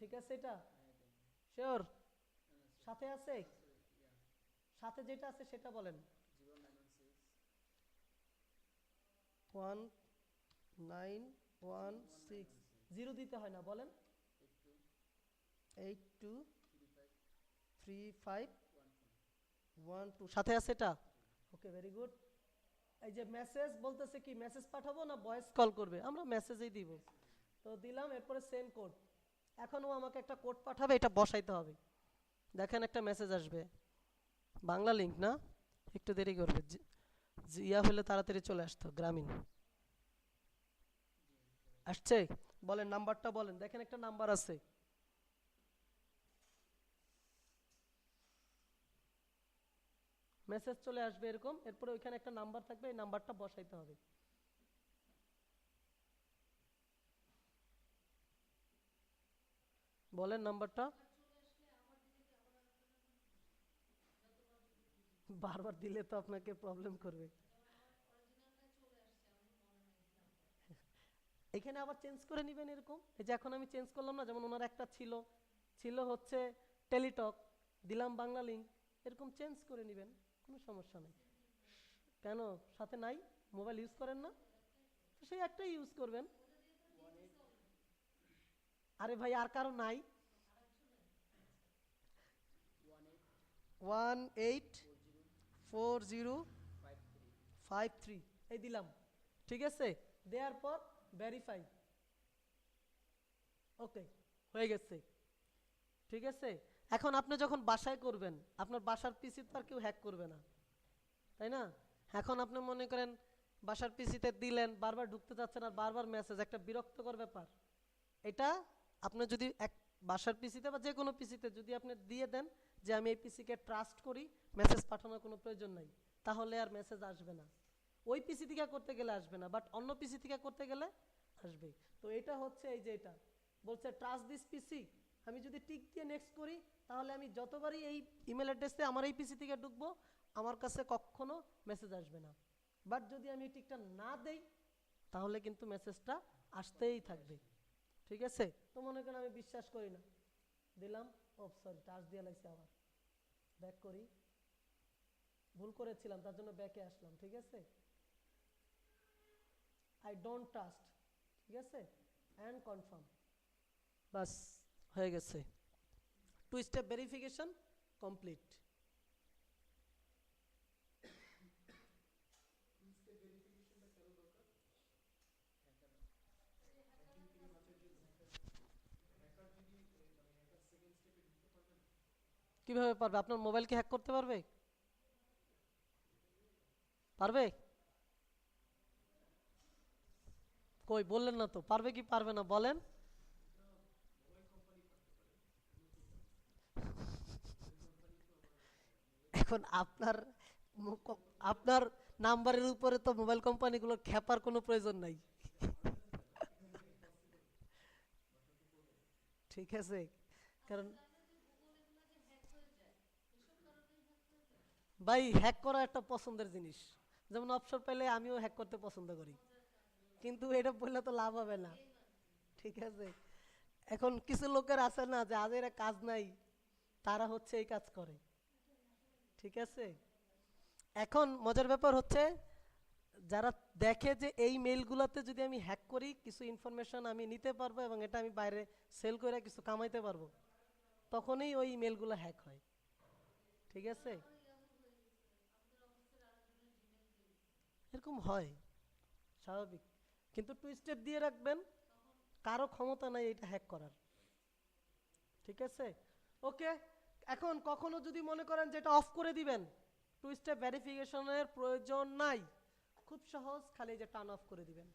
ঠিক আছে, এটা শিওর সাথে আছে, সাথে যেটা আছে সেটা বলেন। 191 0 দিতে হয় না, বলেন। 823512 সাথে আছে এটা? ওকে, ভেরি গুড। এই যে মেসেজ বলতেছে কি, মেসেজ পাঠাবো না ভয়েস কল করবে? আমরা মেসেজেই দিব। তো দিলাম, এরপরে সেন্ড কোড। এখনও আমাকে একটা কোড পাঠাবে, এটা বসাইতে হবে। দেখেন একটা মেসেজ আসবে, বাংলা লিঙ্ক না, একটু দেরি করবে। ইয়া হলে তাড়াতাড়ি চলে আসতো, গ্রামীণ। আসছে? বলেন নাম্বারটা বলেন, দেখেন একটা নাম্বার আছে। মেসেজ চলে আসবে এরকম, এরপরে ওইখানে একটা নাম্বার থাকবে, এই নাম্বারটা বসাইতে হবে। বলেন নাম্বারটা। বারবার দিলে তো আপনাকে প্রবলেম করবে। এখানে আবার চেঞ্জ করে নেবেন এরকম। এই যে এখন আমি চেঞ্জ করলাম না, যেমন ওনার একটা ছিল ছিল হচ্ছে টেলিটক, দিলাম বাংলা লিঙ্ক, এরকম চেঞ্জ করে নেবেন, কোনো সমস্যা নেই। কেন সাথে নাই? মোবাইল ইউজ করেন না? তো সেই একটাই ইউজ করবেন। আরে ভাই, আর কারো নাই? 184053, এই দিলাম। ঠিক আছে, দেওয়ার পর ভেরিফাই। ওকে, হয়ে গেছে। ঠিক আছে, এখন আপনি যখন বাসায় করবেন, আপনার বাসার পিসি তো আর কেউ হ্যাক করবে না, তাই না? এখন আপনি মনে করেন বাসার পিসিতে দিলেন, বারবার ঢুকতে যাচ্ছেন আর বারবার মেসেজ, একটা বিরক্তকর ব্যাপার। এটা আপনি যদি এক বাসার পিসিতে বা যে কোনো পিসিতে যদি আপনি দিয়ে দেন যে আমি এই পিসিকে ট্রাস্ট করি, মেসেজ পাঠানোর কোনো প্রয়োজন নাই, তাহলে আর মেসেজ আসবে না। ওই পিসি থেকে করতে গেলে আসবে না, বাট অন্য পিসি থেকে করতে গেলে আসবে। তো এটা হচ্ছে এই যে এটা বলছে ট্রাস্ট দিস পিসি, আমি যদি টিক দিয়ে নেক্সট করি, তাহলে আমি যতবারই এই ইমেল অ্যাড্রেসে আমার এই পিসি থেকে ঢুকবো, আমার কাছে কখনো মেসেজ আসবে না। বাট যদি আমি টিকটা না দেই, তাহলে কিন্তু মেসেজটা আসতেই থাকবে। ঠিক আছে, তো মনে করেন আমি বিশ্বাস করি না, দিলাম, ও সরি টাচ দিয়ে লাগছে, আবার ব্যাক করি, ভুল করেছিলাম তার জন্য ব্যাকে আসলাম। ঠিক আছে, আই ডোন্ট ট্রাস্ট, ঠিক আছে, অ্যান্ড কনফার্ম, বাস হয়ে গেছে। Two step verification complete. কিভাবে পারবে? আপনার মোবাইল কি হ্যাক করতে পারবে? পারবে? কই বললেন না তো, পারবে কি পারবে না বলেন। এখন আপনার নাম্বারের উপরে তো মোবাইল কোম্পানিগুলোর খেপার কোনো প্রয়োজন নাই। ঠিক আছে, কারণ ভাই হ্যাক করা একটা পছন্দের জিনিস, যেমন অবসর পেলে আমিও হ্যাক করতে পছন্দ করি, কিন্তু এটা বললে তো লাভ হবে না। ঠিক আছে, এখন কিছু লোকের আছে না যে যাদের কাজ নাই, তারা হচ্ছে এই কাজ করে। ঠিক আছে, এখন মজার ব্যাপার হচ্ছে যারা দেখে যে এই মেইলগুলোতে যদি আমি হ্যাক করি, কিছু ইনফরমেশন আমি নিতে পারবো এবং এটা আমি বাইরে সেল করে কিছু কামাইতে পারবো, তখনই ওই মেইলগুলো হ্যাক হয়। ঠিক আছে, এরকম হয়, স্বাভাবিক। কিন্তু টু স্টেপ দিয়ে রাখবেন, কারো ক্ষমতা নাই এটা হ্যাক করার। ঠিক আছে, ওকে। এখন কখনো যদি মনে করেন যে এটা অফ করে দিবেন, টু স্টেপ ভেরিফিকেশনের প্রয়োজন নাই, খুব সহজ, খালি যে টার্ন অফ করে দিবেন।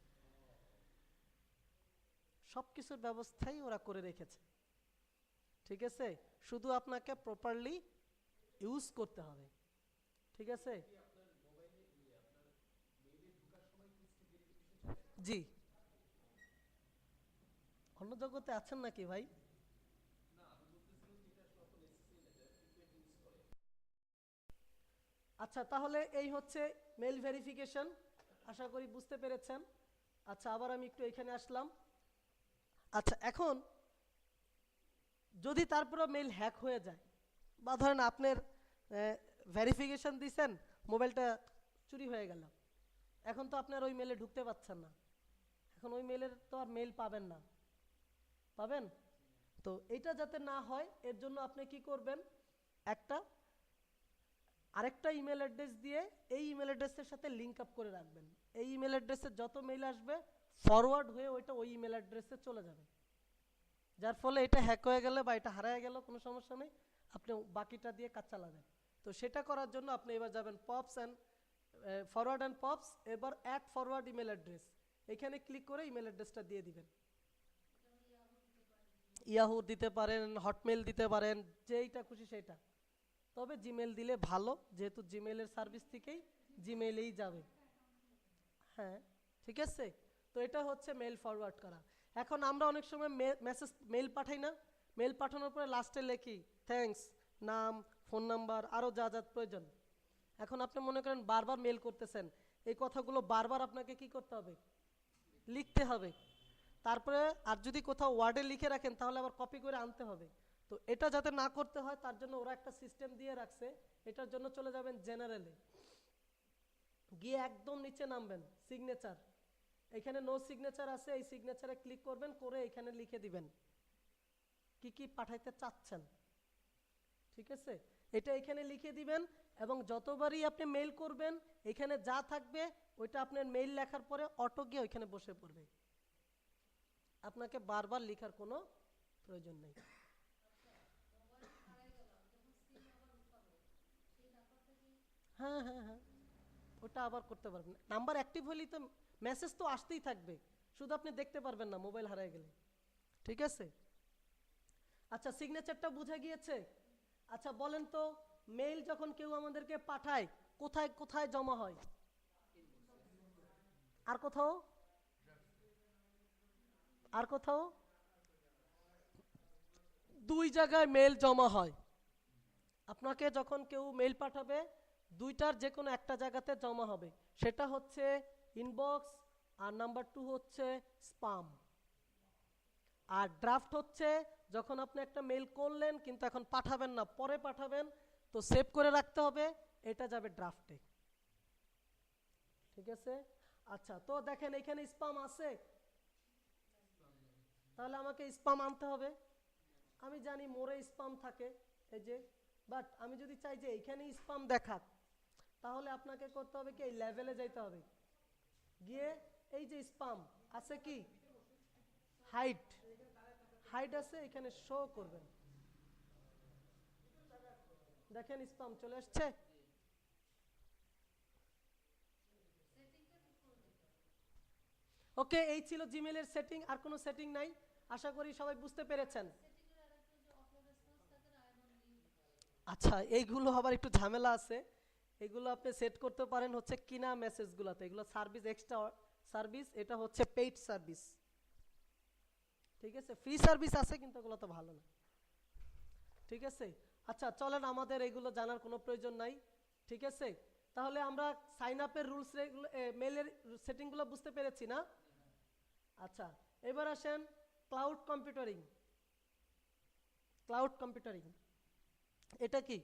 সব কিছুর ব্যবস্থাই ওরা করে রেখেছে। ঠিক আছে, শুধু আপনাকে প্রপারলি ইউজ করতে হবে। ঠিক আছে, জি। অন্য জগতে আছেন নাকি ভাই? আচ্ছা, তাহলে এই হচ্ছে মেল ভেরিফিকেশন, আশা করি বুঝতে পেরেছেন। আচ্ছা, আবার আমি একটু এখানে আসলাম। আচ্ছা, এখন যদি তারপরে মেল হ্যাক হয়ে যায়, বা ধরেন আপনার ভেরিফিকেশন দিছেন, মোবাইলটা চুরি হয়ে গেল, এখন তো আপনার ওই মেলে ঢুকতে পারছেন না। এখন ওই মেলের তো আর মেল পাবেন না, পাবেন? তো এটা যাতে না হয় এর জন্য আপনি কি করবেন, একটা আরেকটা ইমেল অ্যাড্রেস দিয়ে এই ইমেল অ্যাড্রেসের সাথে লিঙ্ক আপ করে রাখবেন। এই ইমেল অ্যাড্রেসে যত মেল আসবে ফরওয়ার্ড হয়ে ওইটা ওই ইমেল অ্যাড্রেসে চলে যাবে, যার ফলে এটা হ্যাক হয়ে গেলে বা এটা হারায় গেল কোনো সমস্যা নেই, আপনি বাকিটা দিয়ে কাজ চালাবেন। তো সেটা করার জন্য আপনি এবার যাবেন pops and forward and pops, এবার অ্যাড ফরওয়ার্ড ইমেল অ্যাড্রেস, এখানে ক্লিক করে ইমেল অ্যাড্রেসটা দিয়ে দিবেন। ইয়াহু দিতে পারেন, হটমেল দিতে পারেন, যেইটা খুশি সেইটা, তবে জিমেল দিলে ভালো, যেহেতু জিমেলের সার্ভিস থেকেই জিমেইলেই যাবে। হ্যাঁ, ঠিক আছে। তো এটা হচ্ছে মেল ফরওয়ার্ড করা। এখন আমরা অনেক সময় মেসেজ মেল পাঠাই না, মেল পাঠানোর পরে লাস্টে লেখি থ্যাঙ্কস, নাম, ফোন নাম্বার, আরও যা যা প্রয়োজন। এখন আপনি মনে করেন বারবার মেল করতেছেন, এই কথাগুলো বারবার আপনাকে কি করতে হবে, লিখতে হবে। তারপরে আর যদি কোথাও ওয়ার্ডে লিখে রাখেন তাহলে আবার কপি করে আনতে হবে। তো এটা যাতে না করতে হয় তার জন্য ওরা একটা সিস্টেম দিয়ে রাখছে। এটার জন্য চলে যাবেন জেনারেলে, গিয়ে একদম নিচে নামবেন সিগনেচার, এখানে নো সিগনেচার আছে, এই সিগনেচারে ক্লিক করবেন, করে এখানে লিখে দিবেন কি কি পাঠাইতে চাচ্ছেন, ঠিক আছে। এটা এখানে লিখে দিবেন এবং যতবারই আপনি মেইল করবেন এখানে যা থাকবে ওইটা আপনার মেইল লেখার পরে অটো গিয়ে ওইখানে বসে পড়বে, আপনাকে বারবার লেখার কোনো প্রয়োজন নেই। হ্যাঁ হ্যাঁ হ্যাঁ, ওটা আবার করতে পারবেন, নাম্বার অ্যাক্টিভ হলেই তো মেসেজ তো আসতেই থাকবে, শুধু আপনি দেখতে পারবেন না মোবাইল হারিয়ে গেলে, ঠিক আছে। আচ্ছা, সিগনেচারটা বুঝে গিয়েছে। আচ্ছা বলেন তো, মেইল যখন কেউ আমাদেরকে পাঠায় কোথায় কোথায় জমা হয়? আর কোথাও? আর কোথাও? দুই জায়গায় মেইল জমা হয়। আপনাকে যখন কেউ মেইল পাঠাবে দুইটার যে কোনো একটা জায়গাতে জমা হবে, সেটা হচ্ছে ইনবক্স, আর নাম্বার 2 হচ্ছে স্পাম। আর ড্রাফট হচ্ছে যখন আপনি একটা মেইল করলেন কিন্তু এখন পাঠাবেন না, পরে পাঠাবেন, তো সেভ করে রাখতে হবে, এটা যাবে ড্রাফটে, ঠিক আছে। আচ্ছা, তো দেখেন এখানে স্পাম আছে, তাহলে আমাকে স্পাম আনতে হবে। আমি জানি মোরে স্পাম থাকে, এই যে, বাট আমি যদি চাই যে এইখানেই স্পাম দেখাক, তাহলে আপনাকে করতে হবে কি, এই লেভেলে যাইতে হবে, গিয়ে এই যে স্পাম আছে কি হাইড, হাইড আছে, এখানে শো করবেন, দেখেন স্পাম চলে আসছে। ওকে, এই ছিল জিমেলের সেটিং, আর কোনো সেটিং নাই, আশা করি সবাই বুঝতে পেরেছেন। আচ্ছা, এইগুলো আবার একটু ঝামেলা আছে, এগুলো আপনি সেট করতে পারেন হচ্ছে কিনা মেসেজগুলোতে, এগুলো সার্ভিস, এক্সট্রা সার্ভিস, এটা হচ্ছে পেইড সার্ভিস, ঠিক আছে। ফ্রি সার্ভিস আছে কিন্তু এগুলো তো ভালো না, ঠিক আছে। আচ্ছা চলেন, আমাদের এগুলো জানার কোনো প্রয়োজন নাই, ঠিক আছে। তাহলে আমরা সাইন আপের রুলস, মেলের সেটিংগুলো বুঝতে পেরেছি না? আচ্ছা, এবার আসেন ক্লাউড কম্পিউটারিং। ক্লাউড কম্পিউটারিং এটা কি?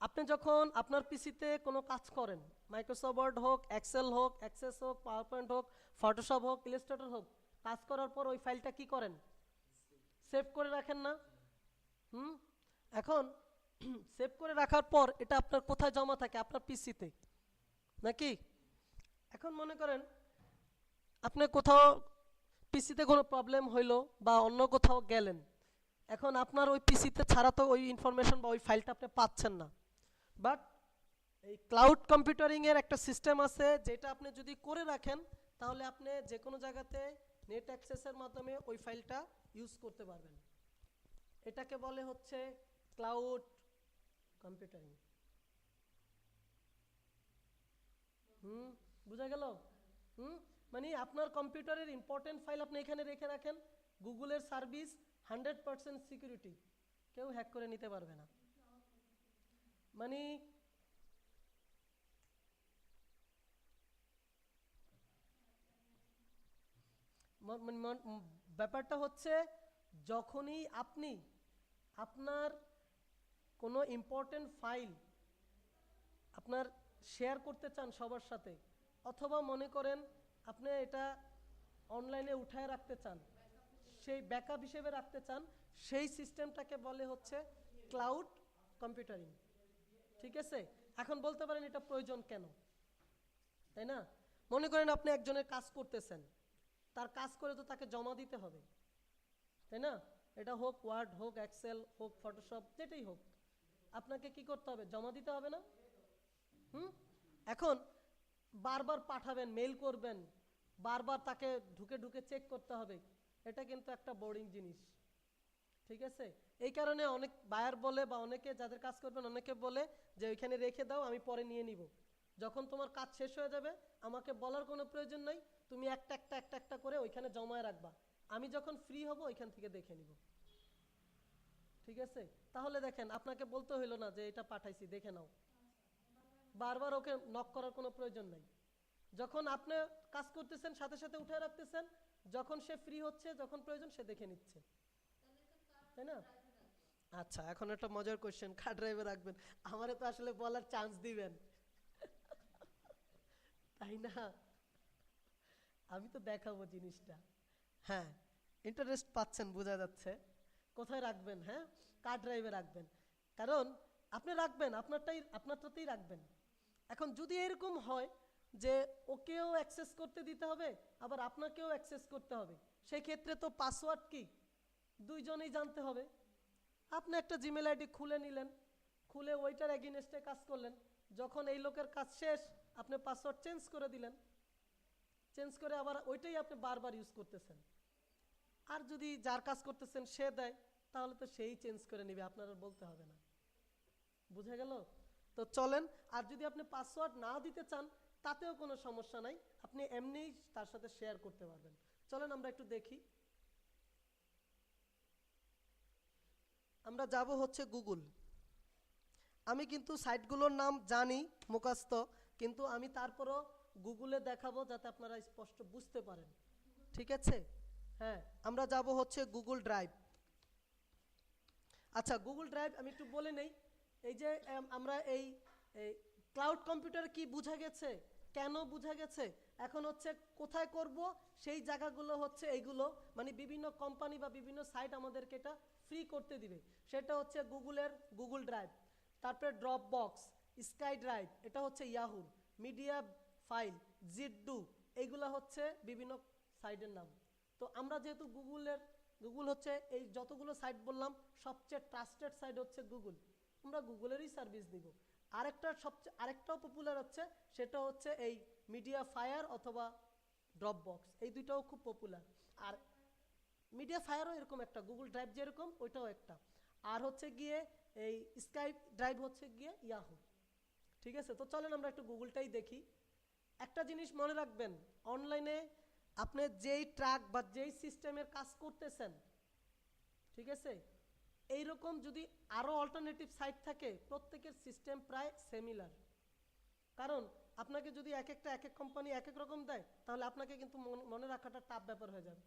আপনি যখন আপনার পিসিতে কোনো কাজ করেন, মাইক্রোসফট ওয়ার্ড হোক, এক্সেল হোক, অ্যাক্সেস হোক, পাওয়ার পয়েন্ট হোক, ফটোশপ হোক, ইলাস্ট্রেটর হোক, কাজ করার পর ওই ফাইলটা কি করেন, সেভ করে রাখেন না? হুম। এখন সেভ করে রাখার পর এটা আপনার কোথায় জমা থাকে, আপনার পিসিতে নাকি? এখন মনে করেন আপনি কোথাও পিসিতে কোনো প্রবলেম হইলো বা অন্য কোথাও গেলেন, এখন আপনার ওই পিসিতে ছাড়া তো ওই ইনফরমেশন বা ওই ফাইলটা আপনি পাচ্ছেন না, বাট এই ক্লাউড কম্পিউটারিংয়ের একটা সিস্টেম আছে, যেটা আপনি যদি করে রাখেন তাহলে আপনি যে কোনো জায়গাতে নেট অ্যাক্সেসের মাধ্যমে ওই ফাইলটা ইউজ করতে পারবেন, এটাকে বলে হচ্ছে ক্লাউড কম্পিউটারিং। হুম, বুঝা গেল? হুম, মানে আপনার কম্পিউটারের ইম্পর্টেন্ট ফাইল আপনি এখানে রেখে রাখেন, গুগলের সার্ভিস 100% সিকিউরিটি, কেউ হ্যাক করে নিতে পারবে না। মানে ব্যাপারটা হচ্ছে যখনই আপনি আপনার কোনো ইম্পর্টেন্ট ফাইল আপনার শেয়ার করতে চান সবার সাথে, অথবা মনে করেন আপনি এটা অনলাইনে উঠায় রাখতে চান, সেই ব্যাকআপ হিসেবে রাখতে চান, সেই সিস্টেমটাকে বলে হচ্ছে ক্লাউড কম্পিউটারিং। ঠিক আছে, এখন বলতে পারেন এটা প্রয়োজন কেন, তাই না? মনে করেন আপনি একজনের কাজ করতেছেন, তার কাজ করে তো তাকে জমা দিতে হবে, তাই না? এটা হোক ওয়ার্ড, হোক এক্সেল, হোক ফটোশপ, যেটাই হোক, আপনাকে কি করতে হবে? জমা দিতে হবে না? হুম। এখন বারবার পাঠাবেন, মেল করবেন, বারবার তাকে ঢুকে ঢুকে চেক করতে হবে, এটা কিন্তু একটা বোরিং জিনিস। ঠিক আছে, এই কারণে অনেক বায়ার বলে বা অনেকে যাদের কাজ করবেন অনেকে বলে যে ওইখানে রেখে দাও, আমি পরে নিয়ে নিব। যখন তোমার কাজ শেষ হয়ে যাবে আমাকে বলার কোনো প্রয়োজন নাই, তুমি একটা একটা একটা একটা করে ওইখানে জমায় রাখবা, আমি যখন ফ্রি হব ওইখান থেকে দেখে নিব। ঠিক আছে, তাহলে দেখেন আপনাকে বলতে হইলো না যে এটা পাঠাইছি দেখে নাও, বারবার ওকে নক করার কোনো প্রয়োজন নাই। যখন আপনি কাজ করতেছেন সাথে সাথে উঠে রাখতেছেন, যখন সে ফ্রি হচ্ছে, যখন প্রয়োজন সে দেখে নিচ্ছে, তাই না? আচ্ছা, এখন একটা মজার কোশ্চেন, কার ড্রাইভে রাখবেন? আমারে তো আসলে বলার চান্স দিবেন, তাই না? আমি তো দেখাবো জিনিসটা। হ্যাঁ, ইন্টারেস্ট পাচ্ছেন বোঝা যাচ্ছে। কোথায় রাখবেন? হ্যাঁ, কার ড্রাইভে রাখবেন? কারণ আপনি রাখবেন আপনারটাতেই রাখবেন। এখন যদি এরকম হয় যে ওকেও অ্যাক্সেস করতে দিতে হবে, আবার আপনাকেও অ্যাক্সেস করতে হবে, সেই ক্ষেত্রে তো পাসওয়ার্ড কি দুইজনেই জানতে হবে। আপনি একটা জিমেল আইডি খুলে নিলেন, খুলে ওইটার এগেইনস্টে কাজ করলেন, যখন এই লোকের কাজ শেষ আপনি পাসওয়ার্ড চেঞ্জ করে দিলেন, চেঞ্জ করে আবার ওইটাই আপনি বারবার ইউজ করতেছেন। আর যদি যার কাজ করতেছেন সে দেয়, তাহলে তো সেই চেঞ্জ করে নেবে, আপনার আর বলতে হবে না। বুঝা গেল? তো চলেন, আর যদি আপনি পাসওয়ার্ড না দিতে চান তাতেও কোনো সমস্যা নাই, আপনি এমনিই তার সাথে শেয়ার করতে পারবেন। চলেন আমরা একটু দেখি। আমরা যাব হচ্ছে গুগল। আমি কিন্তু সাইটগুলোর নাম জানি মুখস্থ, কিন্তু আমি তারপরও গুগলে দেখাবো যাতে আপনারা স্পষ্ট বুঝতে পারেন। ঠিক আছে, হ্যাঁ, আমরা যাব হচ্ছে গুগল ড্রাইভ। আচ্ছা, গুগল ড্রাইভ আমি একটু বলে নেই। এই যে আমরা এই ক্লাউড কম্পিউটার কি বোঝা গেছে, কেন বোঝা গেছে, এখন হচ্ছে কোথায় করব সেই জায়গাগুলো হচ্ছে এইগুলো, মানে বিভিন্ন কোম্পানি বা বিভিন্ন সাইট আমাদেরকে এটা ফ্রি করতে দিবে। সেটা হচ্ছে গুগলের গুগল ড্রাইভ, তারপরে ড্রপ বক্স, স্কাই ড্রাইভ, এটা হচ্ছে ইয়াহুর, মিডিয়া ফাইল, জিডু, এইগুলো হচ্ছে বিভিন্ন সাইটের নাম। তো আমরা যেহেতু গুগল হচ্ছে এই যতগুলো সাইট বললাম সবচেয়ে ট্রাস্টেড সাইট হচ্ছে গুগল, আমরা গুগলেরই সার্ভিস দিব। আরেকটাও পপুলার হচ্ছে, সেটা হচ্ছে এই মিডিয়া ফায়ার অথবা ড্রপ বক্স, এই দুইটাও খুব পপুলার। আর মিডিয়া ফায়ারও এরকম একটা, গুগল ড্রাইভ যেরকম ওইটাও একটা। আর হচ্ছে গিয়ে এই স্কাইপ ড্রাইভ হচ্ছে গিয়ে ইয়াহু। ঠিক আছে, তো চলেন আমরা একটু গুগলটাই দেখি। একটা জিনিস মনে রাখবেন, অনলাইনে আপনি যেই ট্র্যাক বা যেই সিস্টেমের কাজ করতেছেন, ঠিক আছে, এইরকম যদি আরও অল্টারনেটিভ সাইট থাকে, প্রত্যেকের সিস্টেম প্রায় সিমিলার। কারণ আপনাকে যদি এক এক কোম্পানি এক এক রকম দেয়, তাহলে আপনাকে কিন্তু মনে রাখাটা টাফ ব্যাপার হয়ে যাবে।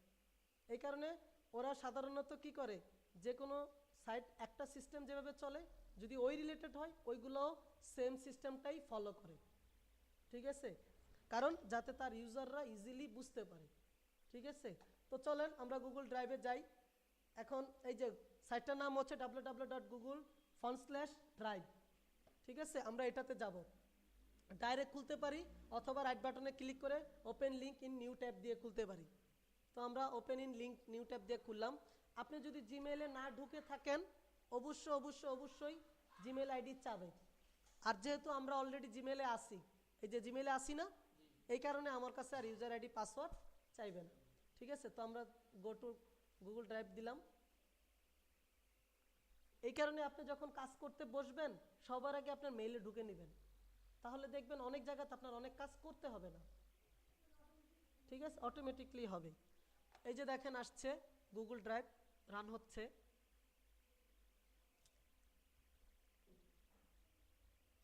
এই কারণে ওরা সাধারণত কি করে, যে কোনো সাইট একটা সিস্টেম যেভাবে চলে, যদি ওই রিলেটেড হয় ওইগুলোও সেম সিস্টেমটাই ফলো করে। ঠিক আছে, কারণ যাতে তার ইউজাররা ইজিলি বুঝতে পারে। ঠিক আছে, তো চলেন আমরা গুগল ড্রাইভে যাই। এখন এই যে সাইটটার নাম হচ্ছে www.google/drive। ঠিক আছে, আমরা এটাতে যাব, ডাইরেক্ট খুলতে পারি অথবা রাইট বাটনে ক্লিক করে open link in new tab দিয়ে খুলতে পারি। তো আমরা open in link new tab দিয়ে খুললাম। আপনি যদি জিমেইলে না ঢুকে থাকেন, অবশ্যই জিমেইল আইডি চাবে। আর যেহেতু আমরা অলরেডি জিমেইলে আসি, এই যে জিমেইলে আসি না, এই কারণে আমার কাছে আর ইউজার আইডি পাসওয়ার্ড চাইবে না। ঠিক আছে, তো আমরা গো টু গুগল ড্রাইভ দিলাম। এই কারণে আপনি যখন কাজ করতে বসবেন সবার আগে আপনার মেইলে ঢুকে নেবেন, তাহলে দেখবেন অনেক জায়গাতে আপনার অনেক কাজ করতে হবে না। ঠিক আছে, অটোমেটিকলি হবে। এই যে দেখেন আসছে গুগল ড্রাইভ রান হচ্ছে।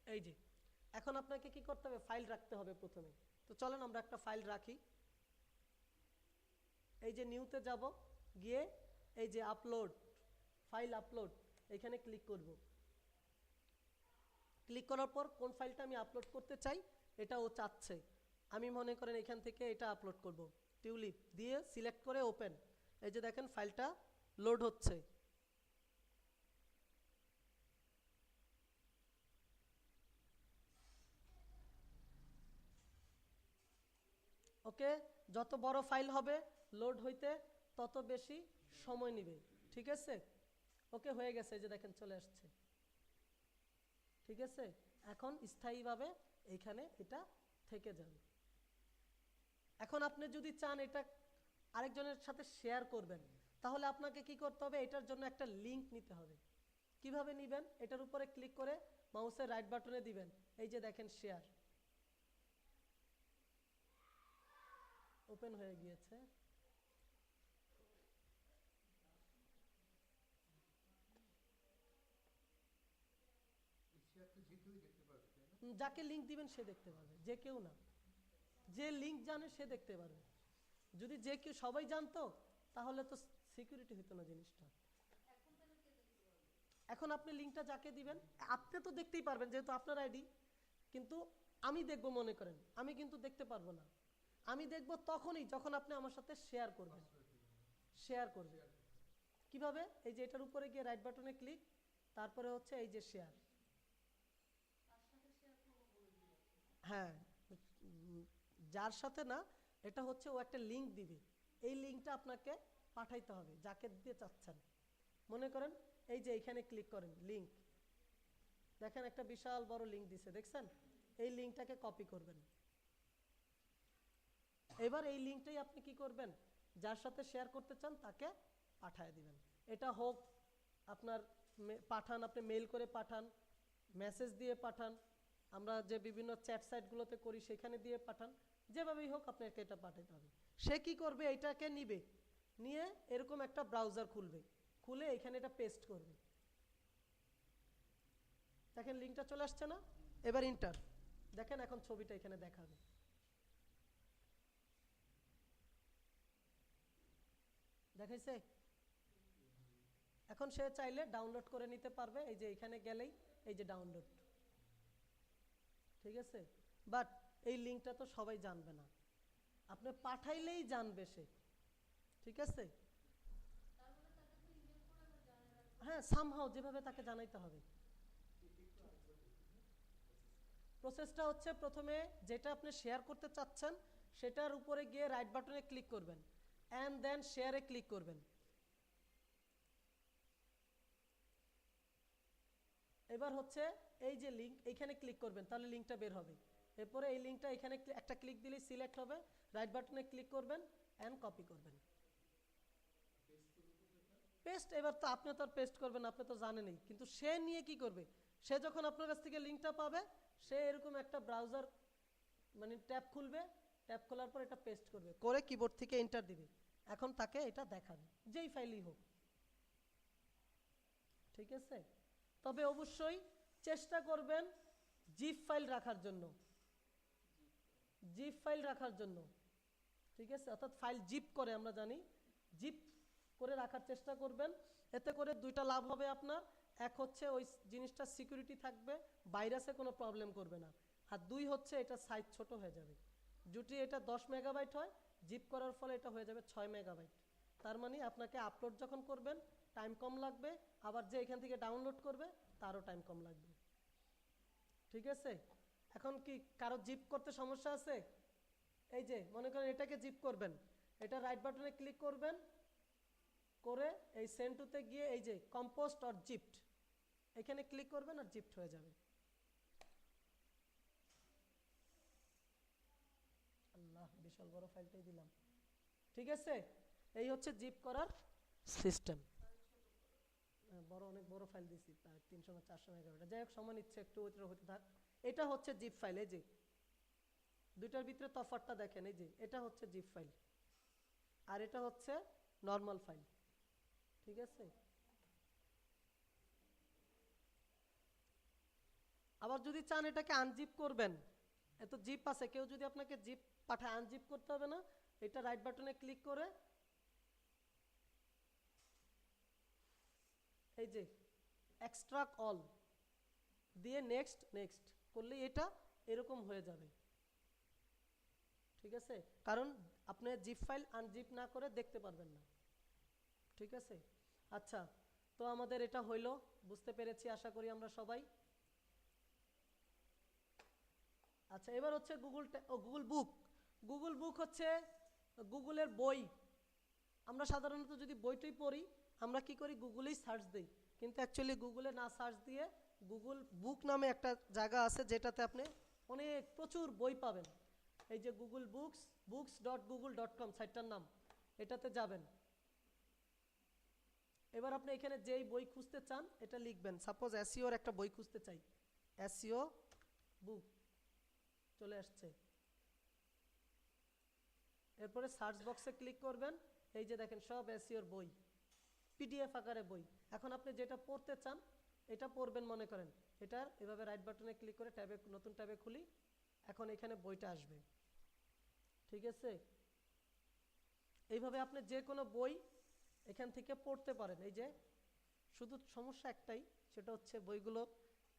এই যে এখন আপনাকে কি করতে হবে, ফাইল রাখতে হবে প্রথমে। তো চলেন আমরা একটা ফাইল রাখি। এই যে নিউতে যাব, গিয়ে এই যে আপলোড, ফাইল আপলোড, এখানে ক্লিক করব। ক্লিক করার পর কোন ফাইলটা আমি আপলোড করতে চাই এটা ও চাচ্ছে, আমি মনে করেন এখান থেকে এটা আপলোড করব। টিউলিপ দিয়ে সিলেক্ট করে ওপেন। এই যে দেখেন ফাইলটা লোড হচ্ছে। ওকে, যত বড় ফাইল হবে লোড হইতে তত বেশি সময় নেবে। ঠিক আছে, ওকে হয়ে গেছে, এই যে দেখেন চলে আসছে। ঠিক আছে, এখন স্থায়ীভাবে এইখানে এটা থেকে যাবে। এখন আপনি যদি চান এটা আরেকজনের সাথে শেয়ার করবেন, তাহলে আপনাকে কি করতে হবে, এটার জন্য একটা লিংক নিতে হবে। কিভাবে নেবেন, এটার উপরে ক্লিক করে মাউসের রাইট বাটনে দিবেন, এই যে দেখেন শেয়ার ওপেন হয়ে গিয়েছে। যাকে লিংক দিবেন সে দেখতে পারবে, যে কেউ না, যে লিংক জানে সে দেখতে পারবে। যদি যে কেউ সবাই জানতো তাহলে তো সিকিউরিটি হতো না জিনিসটা। এখন আপনি লিংকটা যাকে দিবেন আপনি তো দেখতেই পারবেন যেহেতু আপনার আইডি, কিন্তু আমি দেখবো, মনে করেন আমি কিন্তু দেখতে পারবো না। আমি দেখবো তখনই যখন আপনি আমার সাথে শেয়ার করবেন। শেয়ার করবেন কিভাবে, এই যে এটার উপরে গিয়ে রাইট বাটনে ক্লিক, তারপরে হচ্ছে এই যে শেয়ার। হ্যাঁ, যার সাথে না, এটা হচ্ছে ও একটা লিংক দিবে, এই লিংকটা আপনাকে পাঠাইতে হবে যাকে দিতে চাচ্ছেন। মনে করেন এই যে এখানে ক্লিক করেন লিংক, দেখেন একটা বিশাল বড় লিংক দিছে, দেখছেন? এই লিংকটাকে কপি করবেন। এবার এই লিংকটাই আপনি কি করবেন, যার সাথে শেয়ার করতে চান তাকে পাঠিয়ে দিবেন। এটা হোক আপনার পাঠান, আপনি মেইল করে পাঠান, মেসেজ দিয়ে পাঠান, আমরা যে বিভিন্ন চ্যাট সাইটগুলোতে করি সেখানে দিয়ে পাঠান, যেভাবেই হোক আপনাকে এটা পাঠাতে হবে। সে কি করবে, এটাকে নিবে, নিয়ে এরকম একটা ব্রাউজার খুলবে, খুলে এখানে এটা পেস্ট করবে। দেখেন লিংকটা চলে আসছে না? এবার ইন্টার, দেখেন এখন ছবিটা এখানে দেখাবে। দেখাইছে? এখন সে চাইলে ডাউনলোড করে নিতে পারবে, এই যে এখানে গেলেই এই যে ডাউনলোড। ঠিক আছে, বাট এই লিংকটা তো সবাই জানবে না, আপনি পাঠাইলেই জানবে সে। ঠিক আছে, হ্যাঁ সামহাও যেভাবে তাকে জানাইতে হবে। প্রসেসটা হচ্ছে প্রথমে যেটা আপনি শেয়ার করতে চাচ্ছেন সেটার উপরে গিয়ে রাইট বাটনে ক্লিক করবেন, অ্যান্ড দেন শেয়ারে ক্লিক করবেন। এবার হচ্ছে এই যে লিংক, এইখানে ক্লিক করবেন, তাহলে লিংকটা বের হবে। এরপরে এই লিংকটা এখানে একটা ক্লিক দিলেই সিলেক্ট হবে, রাইট বাটনে ক্লিক করবেন অ্যান্ড কপি করবেন। পেস্ট, এবার তো আপনি তো আর পেস্ট করবেন, আপনি তো জানেনই, কিন্তু সে নিয়ে কি করবে, সে যখন আপনার কাছ থেকে লিংকটা পাবে সে এরকম একটা ব্রাউজার মানে ট্যাব খুলবে, ট্যাব খোলার পর এটা পেস্ট করবে, করে কিবোর্ড থেকে এন্টার দিবে, এখন তাকে এটা দেখাবে যেই ফাইলই হোক। ঠিক আছে, তবে অবশ্যই চেষ্টা করবেন জিপ ফাইল রাখার জন্য, জিপ ফাইল রাখার জন্য। ঠিক আছে, অর্থাৎ ফাইল জিপ করে, আমরা জানি জিপ করে রাখার চেষ্টা করবেন। এতে করে দুইটা লাভ হবে আপনার, এক হচ্ছে ওই জিনিসটা সিকিউরিটি থাকবে, ভাইরাসে কোনো প্রবলেম করবে না, আর দুই হচ্ছে এটা সাইজ ছোট হয়ে যাবে। যদি এটা 10 মেগাবাইট হয়, জিপ করার ফলে এটা হয়ে যাবে 6 মেগাবাইট। তার মানে আপনাকে আপলোড যখন করবেন টাইম কম লাগবে, আবার যে এখান থেকে ডাউনলোড করবে তারও টাইম কম লাগবে। ঠিক আছে, এখন কি কারো জিপ করতে সমস্যা আছে? এই যে মনে করেন এটাকে জিপ করবেন, এটা রাইট বাটনে ক্লিক করবেন, করে এই সেন্ড টুতে গিয়ে এই যে কম্পোস্ট অর জিপড এখানে ক্লিক করবেন আর জিপড হয়ে যাবে। আল্লাহ, বিশাল বড় ফাইলটাই দিলাম। ঠিক আছে, এই হচ্ছে জিপ করার সিস্টেম। বড়, অনেক বড় ফাইল দিছি, প্রায় 300 না 400 মেগাবাইট, যাই হোক সময় নিচ্ছে একটু, ওইটা হতে থাক। এটা হচ্ছে জিপ ফাইল, এই যে দুইটার ভিতরে তফাৎটা দেখেন, এই যে এটা হচ্ছে জিপ ফাইল আর এটা হচ্ছে নর্মাল ফাইল। ঠিক আছে, আবার যদি চান এটাকে আনজিপ করবেন, এত জিপ আছে, কেউ যদি আপনাকে জিপ পাঠায় আনজিপ করতে হবে না, এটা রাইট বাটনে ক্লিক করে এই যে এক্সট্রাক্ট অল দিয়ে নেক্সট নেক্সট করলে এটা এরকম হয়ে যাবে। ঠিক আছে, কারণ আপনি জিপ ফাইল আনজিপ না করে দেখতে পারবেন না, ঠিক আছে? আচ্ছা, তো আমাদের এটা হইলো, বুঝতে পেরেছি আশা করি আমরা সবাই। আচ্ছা, এবার হচ্ছে গুগল বুক। গুগল বুক হচ্ছে গুগলের বই। আমরা সাধারণত যদি বইটাই পড়ি, আমরা কি করি, গুগলেই সার্চ দিই, কিন্তু অ্যাকচুয়ালি গুগলে না সার্চ দিয়ে গুগল বুক নামে একটা জায়গা আছে যেটাতে আপনি অনেক প্রচুর বই পাবেন। এই যে গুগল বুকস.google.com সাইটটার নাম, এটাতে যাবেন। এবার আপনি এখানে যেই বই খুঁজতে চান এটা লিখবেন। সাপোজ এসইওর একটা বই খুঁজতে চাই, এসইও বুক, চলে আসছে। এরপরে সার্চ বক্সে ক্লিক করবেন, এই যে দেখেন সব এসইওর বই, পিডিএফ আকারে বই। এখন আপনি যেটা পড়তে চান এটা পড়বেন মনে করেন, এটার এভাবে রাইট বাটনে ক্লিক করে ট্যাবে, নতুন ট্যাবে খুলি, এখন এখানে বইটা আসবে, ঠিক আছে? এইভাবে আপনি যে কোনো বই এখান থেকে পড়তে পারেন। এই যে শুধু সমস্যা একটাই, সেটা হচ্ছে বইগুলো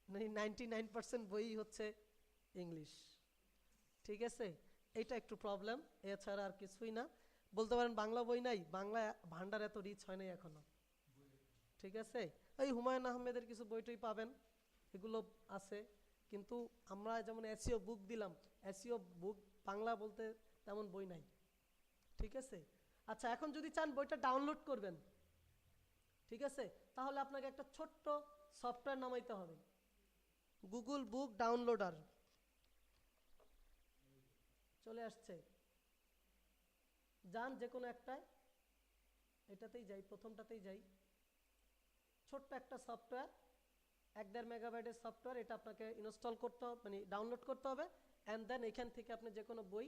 99% বই হচ্ছে ইংলিশ, ঠিক আছে? এইটা একটু প্রবলেম, এছাড়া আর কিছুই না। বলতে পারেন বাংলা বই নাই, বাংলা ভান্ডার এত রিচ হয় নাই এখনো, ঠিক আছে? এই হুমায়ুন আহমেদের কিছু বইটই পাবেন, এগুলো আছে। কিন্তু আমরা যেমন এসইও বুক দিলাম, এসইও বুক বাংলা বলতে তেমন বই নাই, ঠিক আছে? আচ্ছা, এখন যদি চান বইটা ডাউনলোড করবেন, ঠিক আছে, তাহলে আপনাকে একটা ছোট্ট সফটওয়্যার নামাইতে হবে, গুগল বুক ডাউনলোডার। চলে আসছে, যান যে কোনো একটায়, এটাতেই যাই, প্রথমটাতেই যাই। ছোট্ট একটা সফটওয়্যার, 1-1.5 মেগাবাইটের সফটওয়্যার, এটা আপনাকে ইনস্টল করতে হবে, মানে ডাউনলোড করতে হবে। অ্যান্ড দেন এখান থেকে আপনি যে কোনো বই,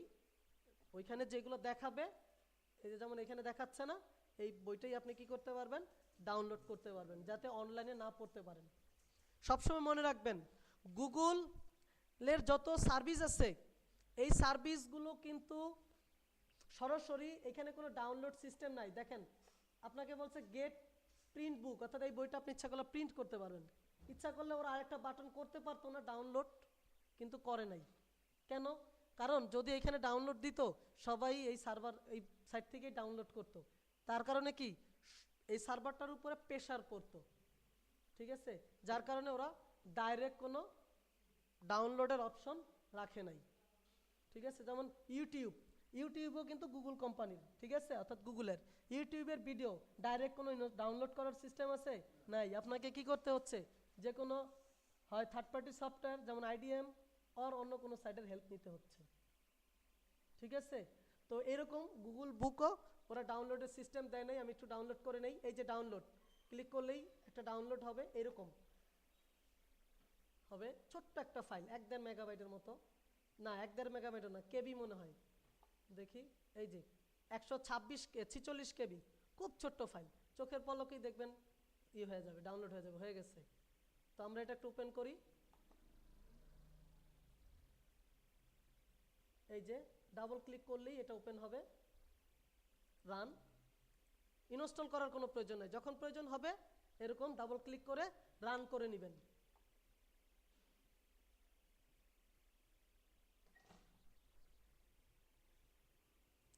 ওইখানে যেগুলো দেখাবে, এই যে যেমন এখানে দেখাচ্ছে না, এই বইটাই আপনি কি করতে পারবেন, ডাউনলোড করতে পারবেন, যাতে অনলাইনে না পড়তে পারেন। সবসময় মনে রাখবেন, গুগলের যত সার্ভিস আছে, এই সার্ভিসগুলো কিন্তু সরাসরি এখানে কোনো ডাউনলোড সিস্টেম নাই। দেখেন, আপনাকে বলছে গেট প্রিন্ট বুক, অর্থাৎ এই বইটা আপনি ইচ্ছা করলে প্রিন্ট করতে পারবেন। ইচ্ছা করলে ওরা আরেকটা বাটন করতে পারতো না ডাউনলোড, কিন্তু করে নাই। কেন? কারণ যদি এখানে ডাউনলোড দিত, সবাই এই সার্ভার, এই সাইট থেকেই ডাউনলোড করত। তার কারণে কি, এই সার্ভারটার উপরে প্রেশার পড়তো, ঠিক আছে? যার কারণে ওরা ডাইরেক্ট কোনো ডাউনলোডের অপশন রাখে নাই, ঠিক আছে? যেমন ইউটিউবও কিন্তু গুগল কোম্পানির, ঠিক আছে, অর্থাৎ গুগলের। ইউটিউবের ভিডিও ডাইরেক্ট কোনো ডাউনলোড করার সিস্টেম আছে নাই, আপনাকে কি করতে হচ্ছে, যে কোনো হয় থার্ড পার্টি সফটওয়্যার যেমন আইডিএম আর অন্য কোনো সাইটের হেল্প নিতে হচ্ছে, ঠিক আছে? তো এরকম গুগল বুকও ওরা ডাউনলোডের সিস্টেম দেয় নাই। আমি একটু ডাউনলোড করে নেই, এই যে ডাউনলোড, ক্লিক করলেই একটা ডাউনলোড হবে, এরকম হবে, ছোট্ট একটা ফাইল, 1-1.5 মেগাবাইটের মতো, না 1.5 মেগাবাইটও না, কেবি মনে হয়, দেখি, এই যে 146 কেবি, খুব ছোট্ট ফাইল, চোখের পলকেই দেখবেন ই হয়ে যাবে, ডাউনলোড হয়ে যাবে, হয়ে গেছে। তো আমরা এটা একটু ওপেন করি, এই যে ডাবল ক্লিক করলেই এটা ওপেন হবে, রান। ইনস্টল করার কোনো প্রয়োজন নেই, যখন প্রয়োজন হবে এরকম ডাবল ক্লিক করে রান করে নেবেন।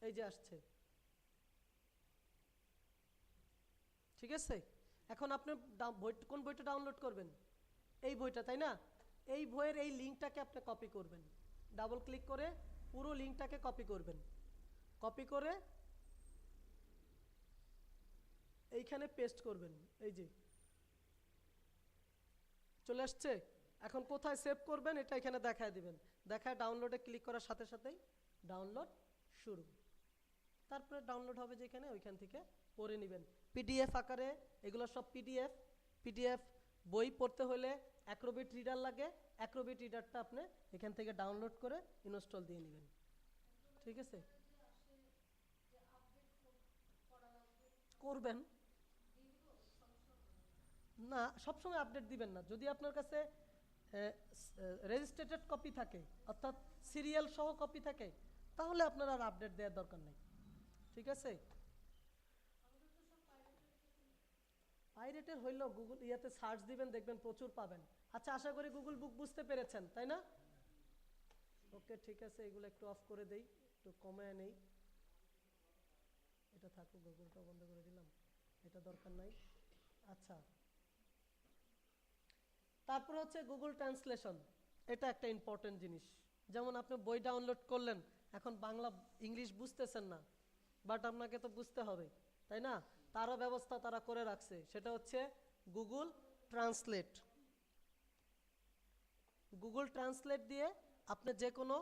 এই যে আসছে, ঠিক আছে? এখন আপনি কোন বইটা ডাউনলোড করবেন, এই বইটা, তাই না? এই বইয়ের এই লিঙ্কটাকে আপনি কপি করবেন, ডাবল ক্লিক করে পুরো লিঙ্কটাকে কপি করবেন, কপি করে এইখানে পেস্ট করবেন, এই যে চলে আসছে। এখন কোথায় সেভ করবেন এটা এখানে দেখায় দিবেন, দেখায় ডাউনলোডে ক্লিক করার সাথে সাথেই ডাউনলোড শুরু, তারপরে ডাউনলোড হবে যেখানে, ওইখান থেকে পড়ে নেবেন পিডিএফ আকারে। এগুলো সব পিডিএফ বই পড়তে হলে অ্যাক্রোবিট রিডার লাগে, অ্যাক্রোবিট রিডারটা আপনি এখান থেকে ডাউনলোড করে ইনস্টল দিয়ে নেবেন, ঠিক আছে? করবেন না, সবসময় আপডেট দিবেন না। যদি আপনার কাছে রেজিস্ট্রেটেড কপি থাকে, অর্থাৎ সিরিয়াল সহ কপি থাকে, তাহলে আপনার আর আপডেট দেওয়ার দরকার নেই, ঠিক আছে? পাইরেটের হইলেও গুগল ইয়াতে সার্চ দিবেন, দেখবেন প্রচুর পাবেন। আচ্ছা, আশা করি গুগল বুক বুঝতে পেরেছেন, তাই না? ওকে, ঠিক আছে, এগুলো একটু অফ করে দেই, একটু কমায় নেই। এটা থাকুক, গুগলটা বন্ধ করে দিলাম, এটা দরকার নাই। আচ্ছা, তারপরে হচ্ছে গুগল ট্রান্সলেশন। এটা একটা ইম্পর্টেন্ট জিনিস। যেমন আপনি বই ডাউনলোড করলেন, এখন বাংলা ইংলিশ বুঝতেছেন না, বাট আপনাকে তো বুঝতে হবে, তাই না? তারও ব্যবস্থা তারা করে রাখছে, সেটা হচ্ছে গুগল ট্রান্সলেট। গুগল ট্রান্সলেট দিয়ে আপনি যে কোনো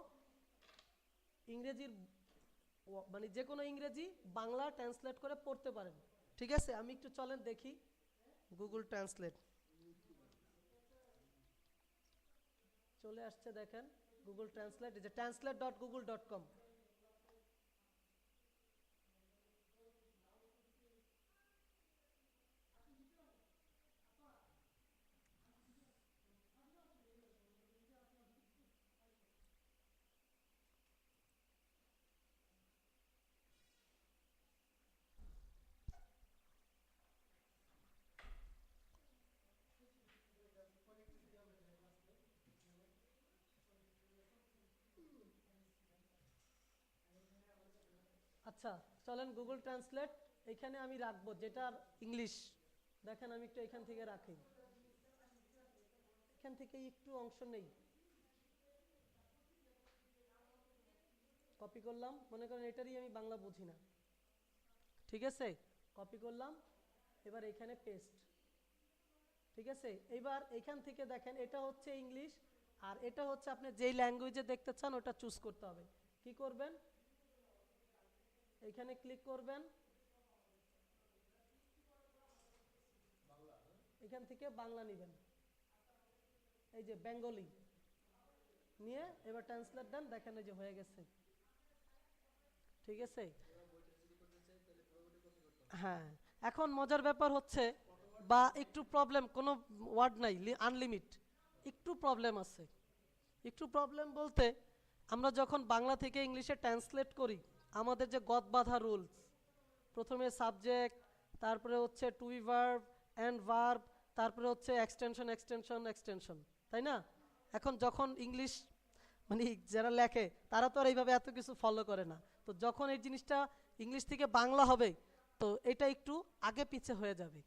ইংরেজির মানে যে কোনো ইংরেজি বাংলা ট্রান্সলেট করে পড়তে পারেন। ঠিক আছে, আমি একটু চলেন দেখি গুগল ট্রান্সলেট। চলে আসছে দেখেন গুগল ট্রান্সলেট, এই যে translate.google.com। আচ্ছা, চলেন গুগল ট্রান্সলেট এখানে আমি রাখবো, যেটা ইংলিশ। দেখেন আমি একটু এখান থেকে রাখি, এখান থেকে একটু অংশ নেই, কপি করলাম, মনে করেন এটারই আমি বাংলা বুঝি না, ঠিক আছে, কপি করলাম, এবার এখানে পেস্ট। ঠিক আছে, এবার এখান থেকে দেখেন এটা হচ্ছে ইংলিশ, আর এটা হচ্ছে আপনি যেই ল্যাঙ্গুয়েজে দেখতে চান ওটা চুজ করতে হবে। কি করবেন, এখানে ক্লিক করবেন, এখান থেকে বাংলা নেবেন, এই যে বেঙ্গলি নিয়ে এবার ট্রান্সলেট দেন, দেখেন এই যে হয়ে গেছে। ঠিক আছে, হ্যাঁ। এখন মজার ব্যাপার হচ্ছে, বা একটু প্রবলেম, কোনো ওয়ার্ড নাই, আনলিমিট, একটু প্রবলেম আছে। একটু প্রবলেম বলতে, আমরা যখন বাংলা থেকে ইংলিশে ট্রান্সলেট করি, আমাদের যে গদ বাঁধা রুলস, প্রথমে সাবজেক্ট, তারপরে হচ্ছে to be verb and verb, তারপরে হচ্ছে এক্সটেনশন এক্সটেনশন এক্সটেনশন, তাই না? এখন যখন ইংলিশ মানে যারা লেখে তারা তো আর এইভাবে এত কিছু ফলো করে না, তো যখন এই জিনিসটা ইংলিশ থেকে বাংলা হবে, তো এটা একটু আগে পিছে হয়ে যাবে,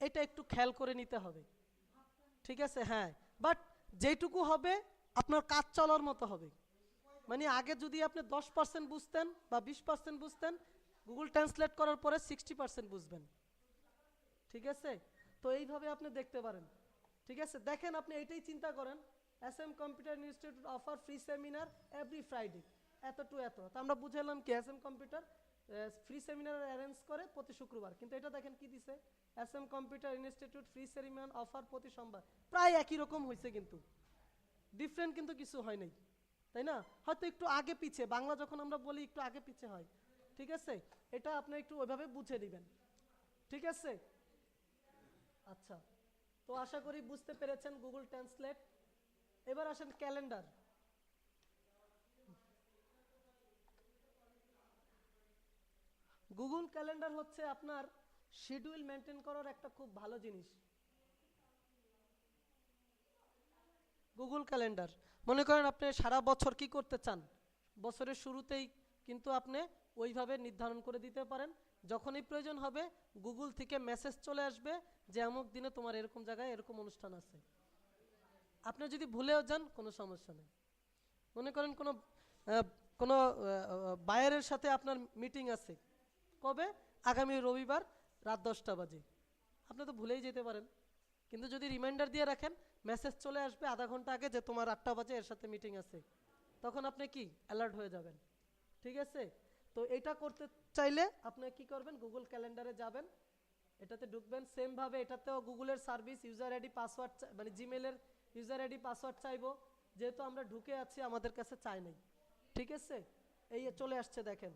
এটা একটু খেয়াল করে নিতে হবে। ঠিক আছে, হ্যাঁ, বাট যেটুকু হবে আপনার কাজ চলার মতো হবে। মানে আগে যদি আপনি 10% বুঝতেন বা 20% বুঝতেন, গুগল ট্রান্সলেট করার পরে 60% বুঝবেন। ঠিক আছে, তো এইভাবে আপনি দেখতে পারেন। ঠিক আছে, দেখেন আপনি এইটাই চিন্তা করেন, S M computer institute offer free seminar every Friday, এত টু এত, তো আমরা বুঝালাম কি S M computer free seminar arrange করে প্রতি শুক্রবার, কিন্তু এটা দেখেন কি দিছে, S M computer institute free seminar offer প্রতি সোমবার, প্রায় একই রকম হয়েছে, কিন্তু ডিফারেন্ট কিন্তু কিছু হয় নাই, তাই না? হয়তো একটু আগে পিছে, বাংলা যখন আমরা বলি একটু আগে পিছে হয়। ঠিক আছে, এটা আপনি একটু ওইভাবে বুঝে নেবেন। ঠিক আছে, আচ্ছা, তো আশা করি বুঝতে পেরেছেন গুগল ট্রান্সলেট। এবার আসেন ক্যালেন্ডার। গুগল ক্যালেন্ডার হচ্ছে আপনার শিডিউল মেনটেন করার একটা খুব ভালো জিনিস। গুগল ক্যালেন্ডার, মনে করেন আপনি সারা বছর কি করতে চান, বছরের শুরুতেই কিন্তু আপনি ওইভাবে নির্ধারণ করে দিতে পারেন। যখনই প্রয়োজন হবে গুগল থেকে মেসেজ চলে আসবে যে অমুক দিনে তোমার এরকম জায়গায় এরকম অনুষ্ঠান আছে। আপনি যদি ভুলেও যান কোনো সমস্যা নেই। মনে করেন আহ, কোনো বায়ারের সাথে আপনার মিটিং আছে, কবে, আগামী রবিবার রাত 10টা বাজে, আপনি তো ভুলেই যেতে পারেন, কিন্তু যদি রিমাইন্ডার দিয়ে রাখেন, মেসেজ চলে আসবে আধা ঘন্টা আগে যে তোমার 8টা বাজে এর সাথে মিটিং আছে, তখন আপনি কি অ্যালার্ট হয়ে যাবেন। ঠিক আছে, তো এটা করতে চাইলে আপনি কি করবেন, গুগল ক্যালেন্ডারে যাবেন, এটাতে ঢুকবেন, সেম ভাবে এটাতেও গুগলের সার্ভিস ইউজার আইডি পাসওয়ার্ড, মানে জিমেলের ইউজার আইডি পাসওয়ার্ড চাইবো, যেহেতু আমরা ঢুকে আছি আমাদের কাছে চাই নাই। ঠিক আছে, এই চলে আসছে দেখেন,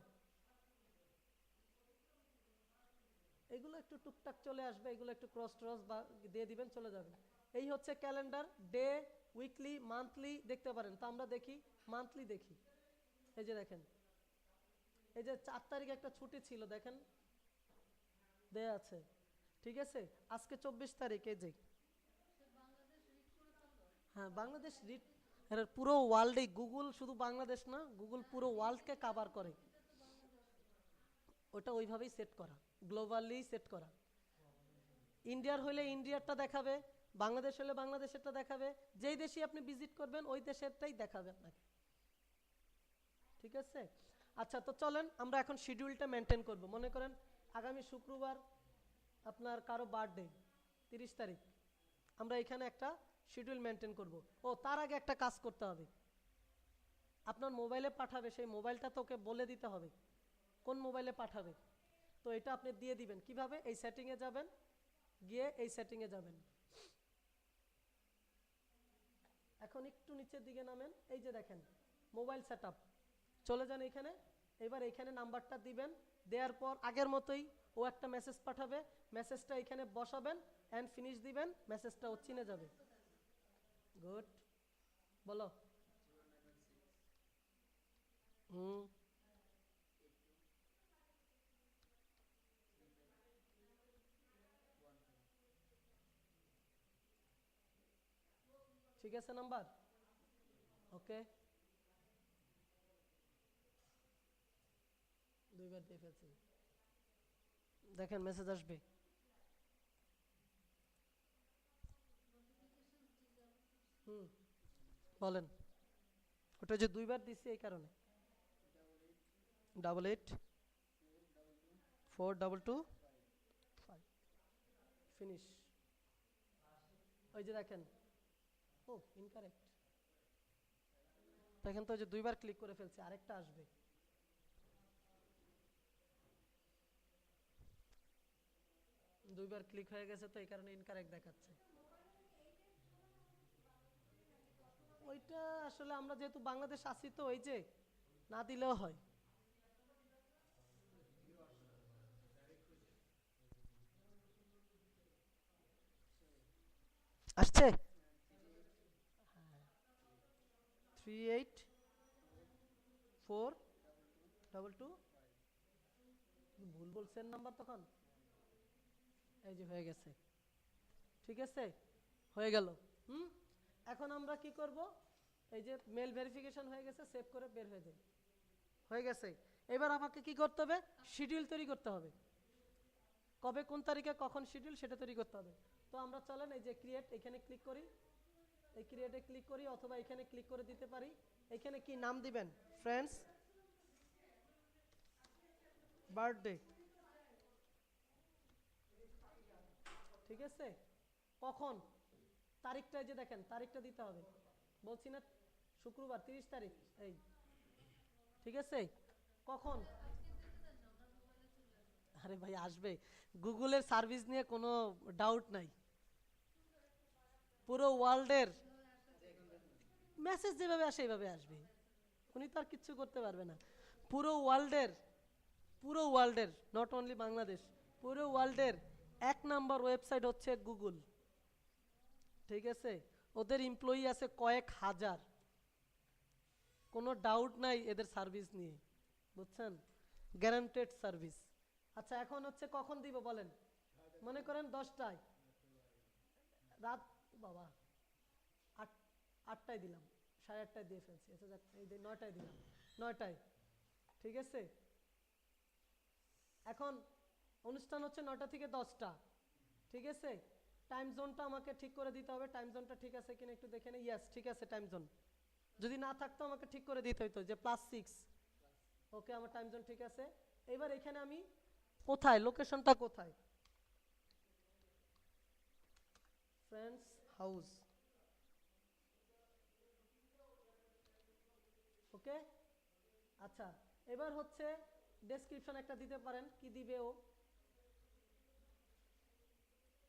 এগুলো একটু টুকটাক চলে আসবে, এগুলো একটু ক্রস ট্রস বা দিয়ে দিবেন, চলে যাবে। এই হচ্ছে ক্যালেন্ডার, ডে, উইকলি, মান্থলি দেখতে পারেন, তো আমরা দেখি মান্থলি দেখি, এই যে দেখেন, এই যে 4 তারিখ একটা ছুটি ছিল দেখেন, দেয়া আছে। ঠিক আছে, আজকে 24 তারিখ, এই যে, হ্যাঁ বাংলাদেশ রিট, এর পুরো ওয়ার্ল্ডে, গুগল শুধু বাংলাদেশ না, গুগল পুরো ওয়ার্ল্ডকে কাভার করে। ওটা ওইভাবেই সেট করা, গ্লোবালি সেট করা। ইন্ডিয়ার হলে ইন্ডিয়ারটা দেখাবে, বাংলাদেশ হলে বাংলাদেশেরটা দেখাবে, যেই দেশে আপনি ভিজিট করবেন ওই দেশেরটাই দেখাবে আপনাকে। ঠিক আছে? আচ্ছা, তো চলেন আমরা এখন শিডিউলটা মেনটেন করব। মনে করেন আগামী শুক্রবার আপনার কারো বার্থডে, 30 তারিখ, আমরা এখানে একটা শিডিউল মেনটেন করব। ও, তার আগে একটা কাজ করতে হবে, আপনার মোবাইলে পাঠাবে, সেই মোবাইলটা তোকে বলে দিতে হবে কোন মোবাইলে পাঠাবে। তো এটা আপনি দিয়ে দিবেন কিভাবে? এই সেটিংয়ে যাবেন, গিয়ে এই সেটিংয়ে যাবেন, এখন একটু নিচের দিকে নামেন, এই যে দেখেন মোবাইল সেটআপ, চলে যান এখানে। এবার এখানে নাম্বারটা দিবেন, দেওয়ার পর আগের মতোই ও একটা মেসেজ পাঠাবে, মেসেজটা এখানে বসাবেন, অ্যান্ড ফিনিশ দিবেন, মেসেজটা ও চিনে যাবে। গুড, বলো। হুম, ঠিক আছে নাম্বার, ওকে। দুইবার দিয়ে ফেলছি, দেখেন মেসেজ আসবে। হুম, বলেন। ওটা যে দুইবার দিছি এই কারণে। 88 422 5, ফিনিশ। ওই যে দেখেন, ও ইনকারেক্ট, দেখেন তো, ওই যে দুইবার ক্লিক করে ফেলছি, আরেকটা আসবে। দুইবার ক্লিক হয়ে গেছে তো এই কারণে ইনকারেক্ট দেখাচ্ছে। ওইটা আসলে আমরা যেহেতু বাংলাদেশ আছি তো ওই যে না দিলেও হয়। আসছে 38 422, ভুল বলছেন নাম্বার তখন। এই যে হয়ে গেছে, ঠিক আছে, হয়ে গেল। হুম, এখন আমরা কি করব? এই যে মেল ভেরিফিকেশন হয়ে গেছে, সেভ করে বের হয়ে যায়, হয়ে গেছে। এবার আমাকে কি করতে হবে? শিডিউল তৈরি করতে হবে, কবে কোন তারিখে কখন শিডিউল সেটা তৈরি করতে হবে। তো আমরা চলেন এই যে ক্রিয়েট, এখানে ক্লিক করি, এই ক্রিয়েটে ক্লিক করি, অথবা এখানে ক্লিক করে দিতে পারি। এখানে কি নাম দিবেন? ফ্রেন্ডস বার্থডে, ঠিক আছে। কখন? তারিখটা এই যে দেখেন, তারিখটা দিতে হবে, বলছি না শুক্রবার 30 তারিখ, এই, ঠিক আছে। কখন? আরে ভাই আসবে, গুগলের সার্ভিস নিয়ে কোনো ডাউট নাই, পুরো ওয়ার্ল্ডের মেসেজ যেভাবে আসে এইভাবে আসবে, উনি তো আর কিচ্ছু করতে পারবে না। পুরো ওয়ার্ল্ডের, পুরো ওয়ার্ল্ডের, নট অনলি বাংলাদেশ, পুরো ওয়ার্ল্ডের 1 নাম্বার ওয়েবসাইট হচ্ছে গুগল, ঠিক আছে। ওদের এমপ্লয়ি আছে কয়েক হাজার, কোনো ডাউট নাই এদের সার্ভিস নিয়ে, বুঝছেন, গ্যারান্টেড সার্ভিস। আচ্ছা, এখন হচ্ছে কখন দিব বলেন? মনে করেন 10টায়, রাত, বাবা, 8টায় দিলাম, 8:30টায় দিয়ে ফেলছি, আচ্ছা যাক, এই 9টায় দিলাম, 9টায়, ঠিক আছে। এখন অনুষ্ঠান হচ্ছে 9টা থেকে 10টা, ঠিক আছে। টাইম জোনটা আমাকে ঠিক করে দিতে হবে, টাইম জোনটা ঠিক আছে কিনা একটু দেখে নিই। ইয়েস, ঠিক আছে টাইম জোন, যদি না থাকতো আমাকে ঠিক করে দিতে হইতো যে +6, ওকে, আমার টাইম জোন ঠিক আছে। এবার এখানে আমি কোথায়, লোকেশনটা কোথায়? ফ্রেন্ডস হাউস, ওকে। আচ্ছা, এবার হচ্ছে ডেসক্রিপশন একটা দিতে পারেন, কি দিবে ও?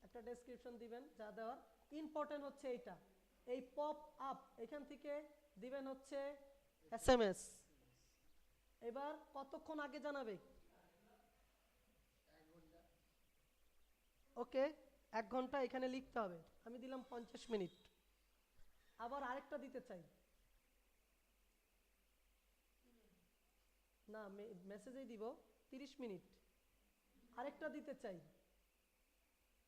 একটা ডেসক্রিপশন দিবেন, যা দেওয়ার ইম্পর্টেন্ট হচ্ছে এইটা, এই পপ আপ এখান থেকে দিবেন হচ্ছে এসএমএস। এবার কতক্ষণ আগে জানাবে? ওকে, 1 ঘন্টা এখানে লিখতে হবে, আমি দিলাম 50 মিনিট। আবার আরেকটা দিতে চাই, না মেসেজেই দিব 30 মিনিট, আরেকটা দিতে চাই।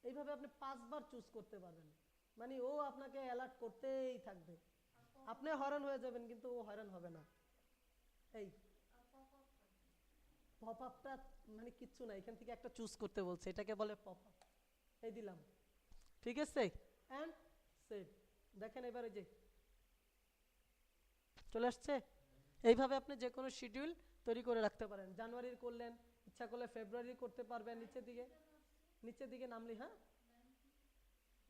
এইভাবে আপনি 5বার চুজ করতে পারবেন, মানে ও আপনাকে অ্যালার্ট করতেই থাকবে, আপনি হয়রান হয়ে যাবেন কিন্তু ও হয়রান হবে না। এই পপ আপটা মানে কিচ্ছু না, এখান থেকে একটা চুজ করতে বলছে, এটাকে বলে পপ আপ। এই দিলাম, ঠিক আছে, অ্যান্ড সেভ। দেখেন এবার এই যে চলে আসছে। এইভাবে আপনি যে কোনো শিডিউল তৈরি করে রাখতে পারেন। জানুয়ারির করলেন, ইচ্ছা করলে ফেব্রুয়ারি করতে পারবেন। নিচের দিকে নামলি, হ্যাঁ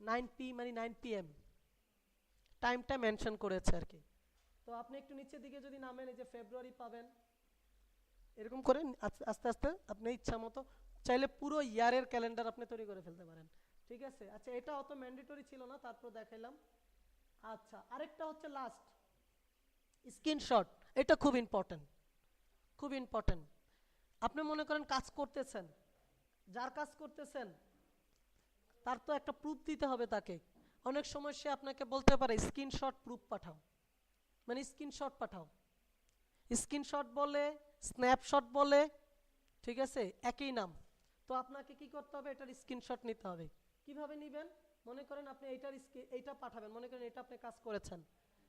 9 p মানে 9 PM টাইমটা মেনশন করেছে আর কি। তো আপনি একটু নিচের দিকে যদি নামেন, এই যে ফেব্রুয়ারি পাবেন, এরকম করে আস্তে আস্তে আপনি ইচ্ছা মতো চাইলে পুরো ইয়ারের ক্যালেন্ডার আপনি তৈরি করে ফেলতে পারেন, ঠিক আছে। আচ্ছা, এটা অত ম্যান্ডেটরি ছিল না, তারপর দেখাইলাম। আচ্ছা, আরেকটা হচ্ছে লাস্ট স্ক্রিনশট। এটা খুব ইম্পর্টেন্ট, খুব ইম্পর্টেন্ট। আপনি মনে করেন কাজ করতেছেন, যার কাজ করতেছেন তার তো একটা প্রুফ দিতে হবে তাকে। অনেক সময় সে আপনাকে বলতে পারে স্ক্রিনশট প্রুফ পাঠাও, মানে স্ক্রিনশট পাঠাও। স্ক্রিনশট বলে, স্ন্যাপশট বলে, ঠিক আছে, একই নাম। তো আপনাকে কি করতে হবে, এটার স্ক্রিনশট নিতে হবে। কিভাবে নেবেন, মনে করেন আপনি এইটা পাঠাবেন, মনে করেন এটা আপনি কাজ করেছেন,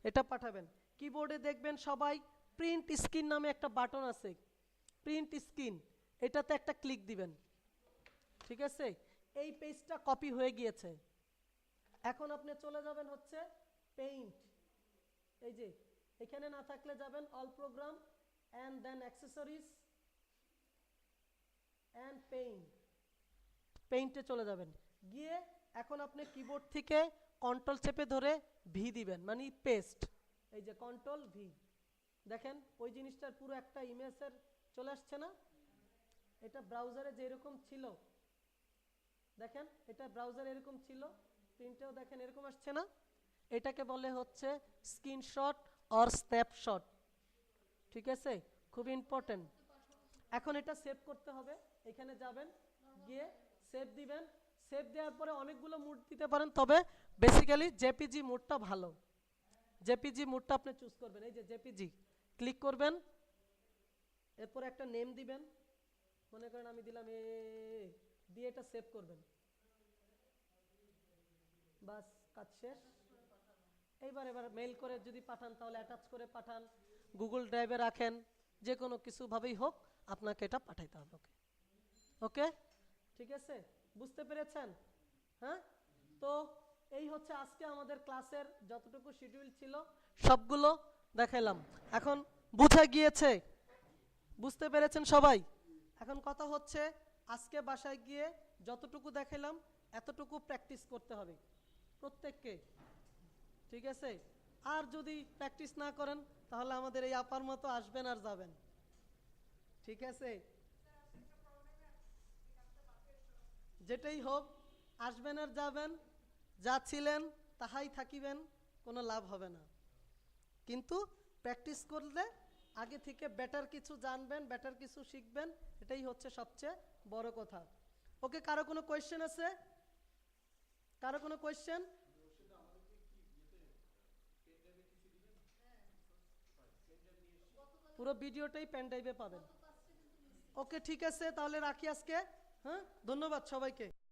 এটা পাঠাবেন। কিবোর্ডে দেখবেন সবাই প্রিন্ট স্ক্রিন নামে একটা বাটন আছে, প্রিন্ট স্ক্রিন, এটাতে একটা ক্লিক দিবেন, ঠিক আছে। এই পেজটা কপি হয়ে গিয়েছে। এখন আপনি চলে যাবেন হচ্ছে পেইন্ট, এই যে এখানে না থাকলে যাবেন all program and then accessories and পেইন্টে চলে যাবেন। গিয়ে এখন আপনি কিবোর্ড থেকে কন্ট্রোল চেপে ধরে ভি দিবেন, মানে পেস্ট। এই যে কন্ট্রোল ভি, দেখেন ওই জিনিসটার পুরো একটা ইমেজের চলে আসছে না। এটা ব্রাউজারে যেরকম ছিল, দেখেন এটা ব্রাউজারে এরকম ছিল, প্রিন্টেও দেখেন এরকম আসছে না। এটাকে বলে হচ্ছে স্ক্রিনশট অর স্ন্যাপশট, ঠিক আছে, খুব ইম্পর্টেন্ট। এখন এটা সেভ করতে হবে, এখানে যাবেন, গিয়ে সেভ দিবেন। সেভ দেওয়ার পরে অনেকগুলো মুড দিতে পারেন, তবে বেসিক্যালি জেপিজি মুডটা ভালো। জেপিজি মুডটা আপনি চুজ করবেন, এই যে জেপিজি ক্লিক করবেন, এরপরে একটা নেম দিবেন, মনে করেন আমি দিলাম দিয়ে এটা সেভ করবেন, বাস কাজ শেষ। এবার মেইল করে যদি পাঠান তাহলে অ্যাটাচ করে পাঠান, গুগল ড্রাইভে রাখেন, যে কোনো কিছুভাবেই হোক আপনাকে এটা পাঠাইতে হবে। ওকে ওকে, ঠিক আছে, বুঝতে পেরেছেন? হ্যাঁ, তো এই হচ্ছে আজকে আমাদের ক্লাসের যতটুকু শিডিউল ছিল সবগুলো দেখাইলাম। এখন বুঝা গিয়েছে, বুঝতে পেরেছেন সবাই? এখন কথা হচ্ছে আজকে বাসায় গিয়ে যতটুকু দেখাইলাম এতটুকু প্র্যাকটিস করতে হবে প্রত্যেককে, ঠিক আছে। আর যদি প্র্যাকটিস না করেন তাহলে আমাদের এই আপার মতো আসবেন আর যাবেন, ঠিক আছে। যেটাই হোক, আসবেন আর যাবেন, যা ছিলেন তাহাই থাকিবেন, কোনো লাভ হবে না। কিন্তু প্র্যাকটিস করলে আগে থেকে বেটার কিছু জানবেন, বেটার কিছু শিখবেন, এটাই হচ্ছে সবচেয়ে বড় কথা। ওকে, কারো কোনো কোয়েশ্চেন আছে? কারো কোনো কোয়েশ্চেন? পুরো ভিডিওটাই পেন ড্রাইভে পাবেন। ওকে, ঠিক আছে, তাহলে রাখি আজকে। হ্যাঁ, ধন্যবাদ সবাইকে।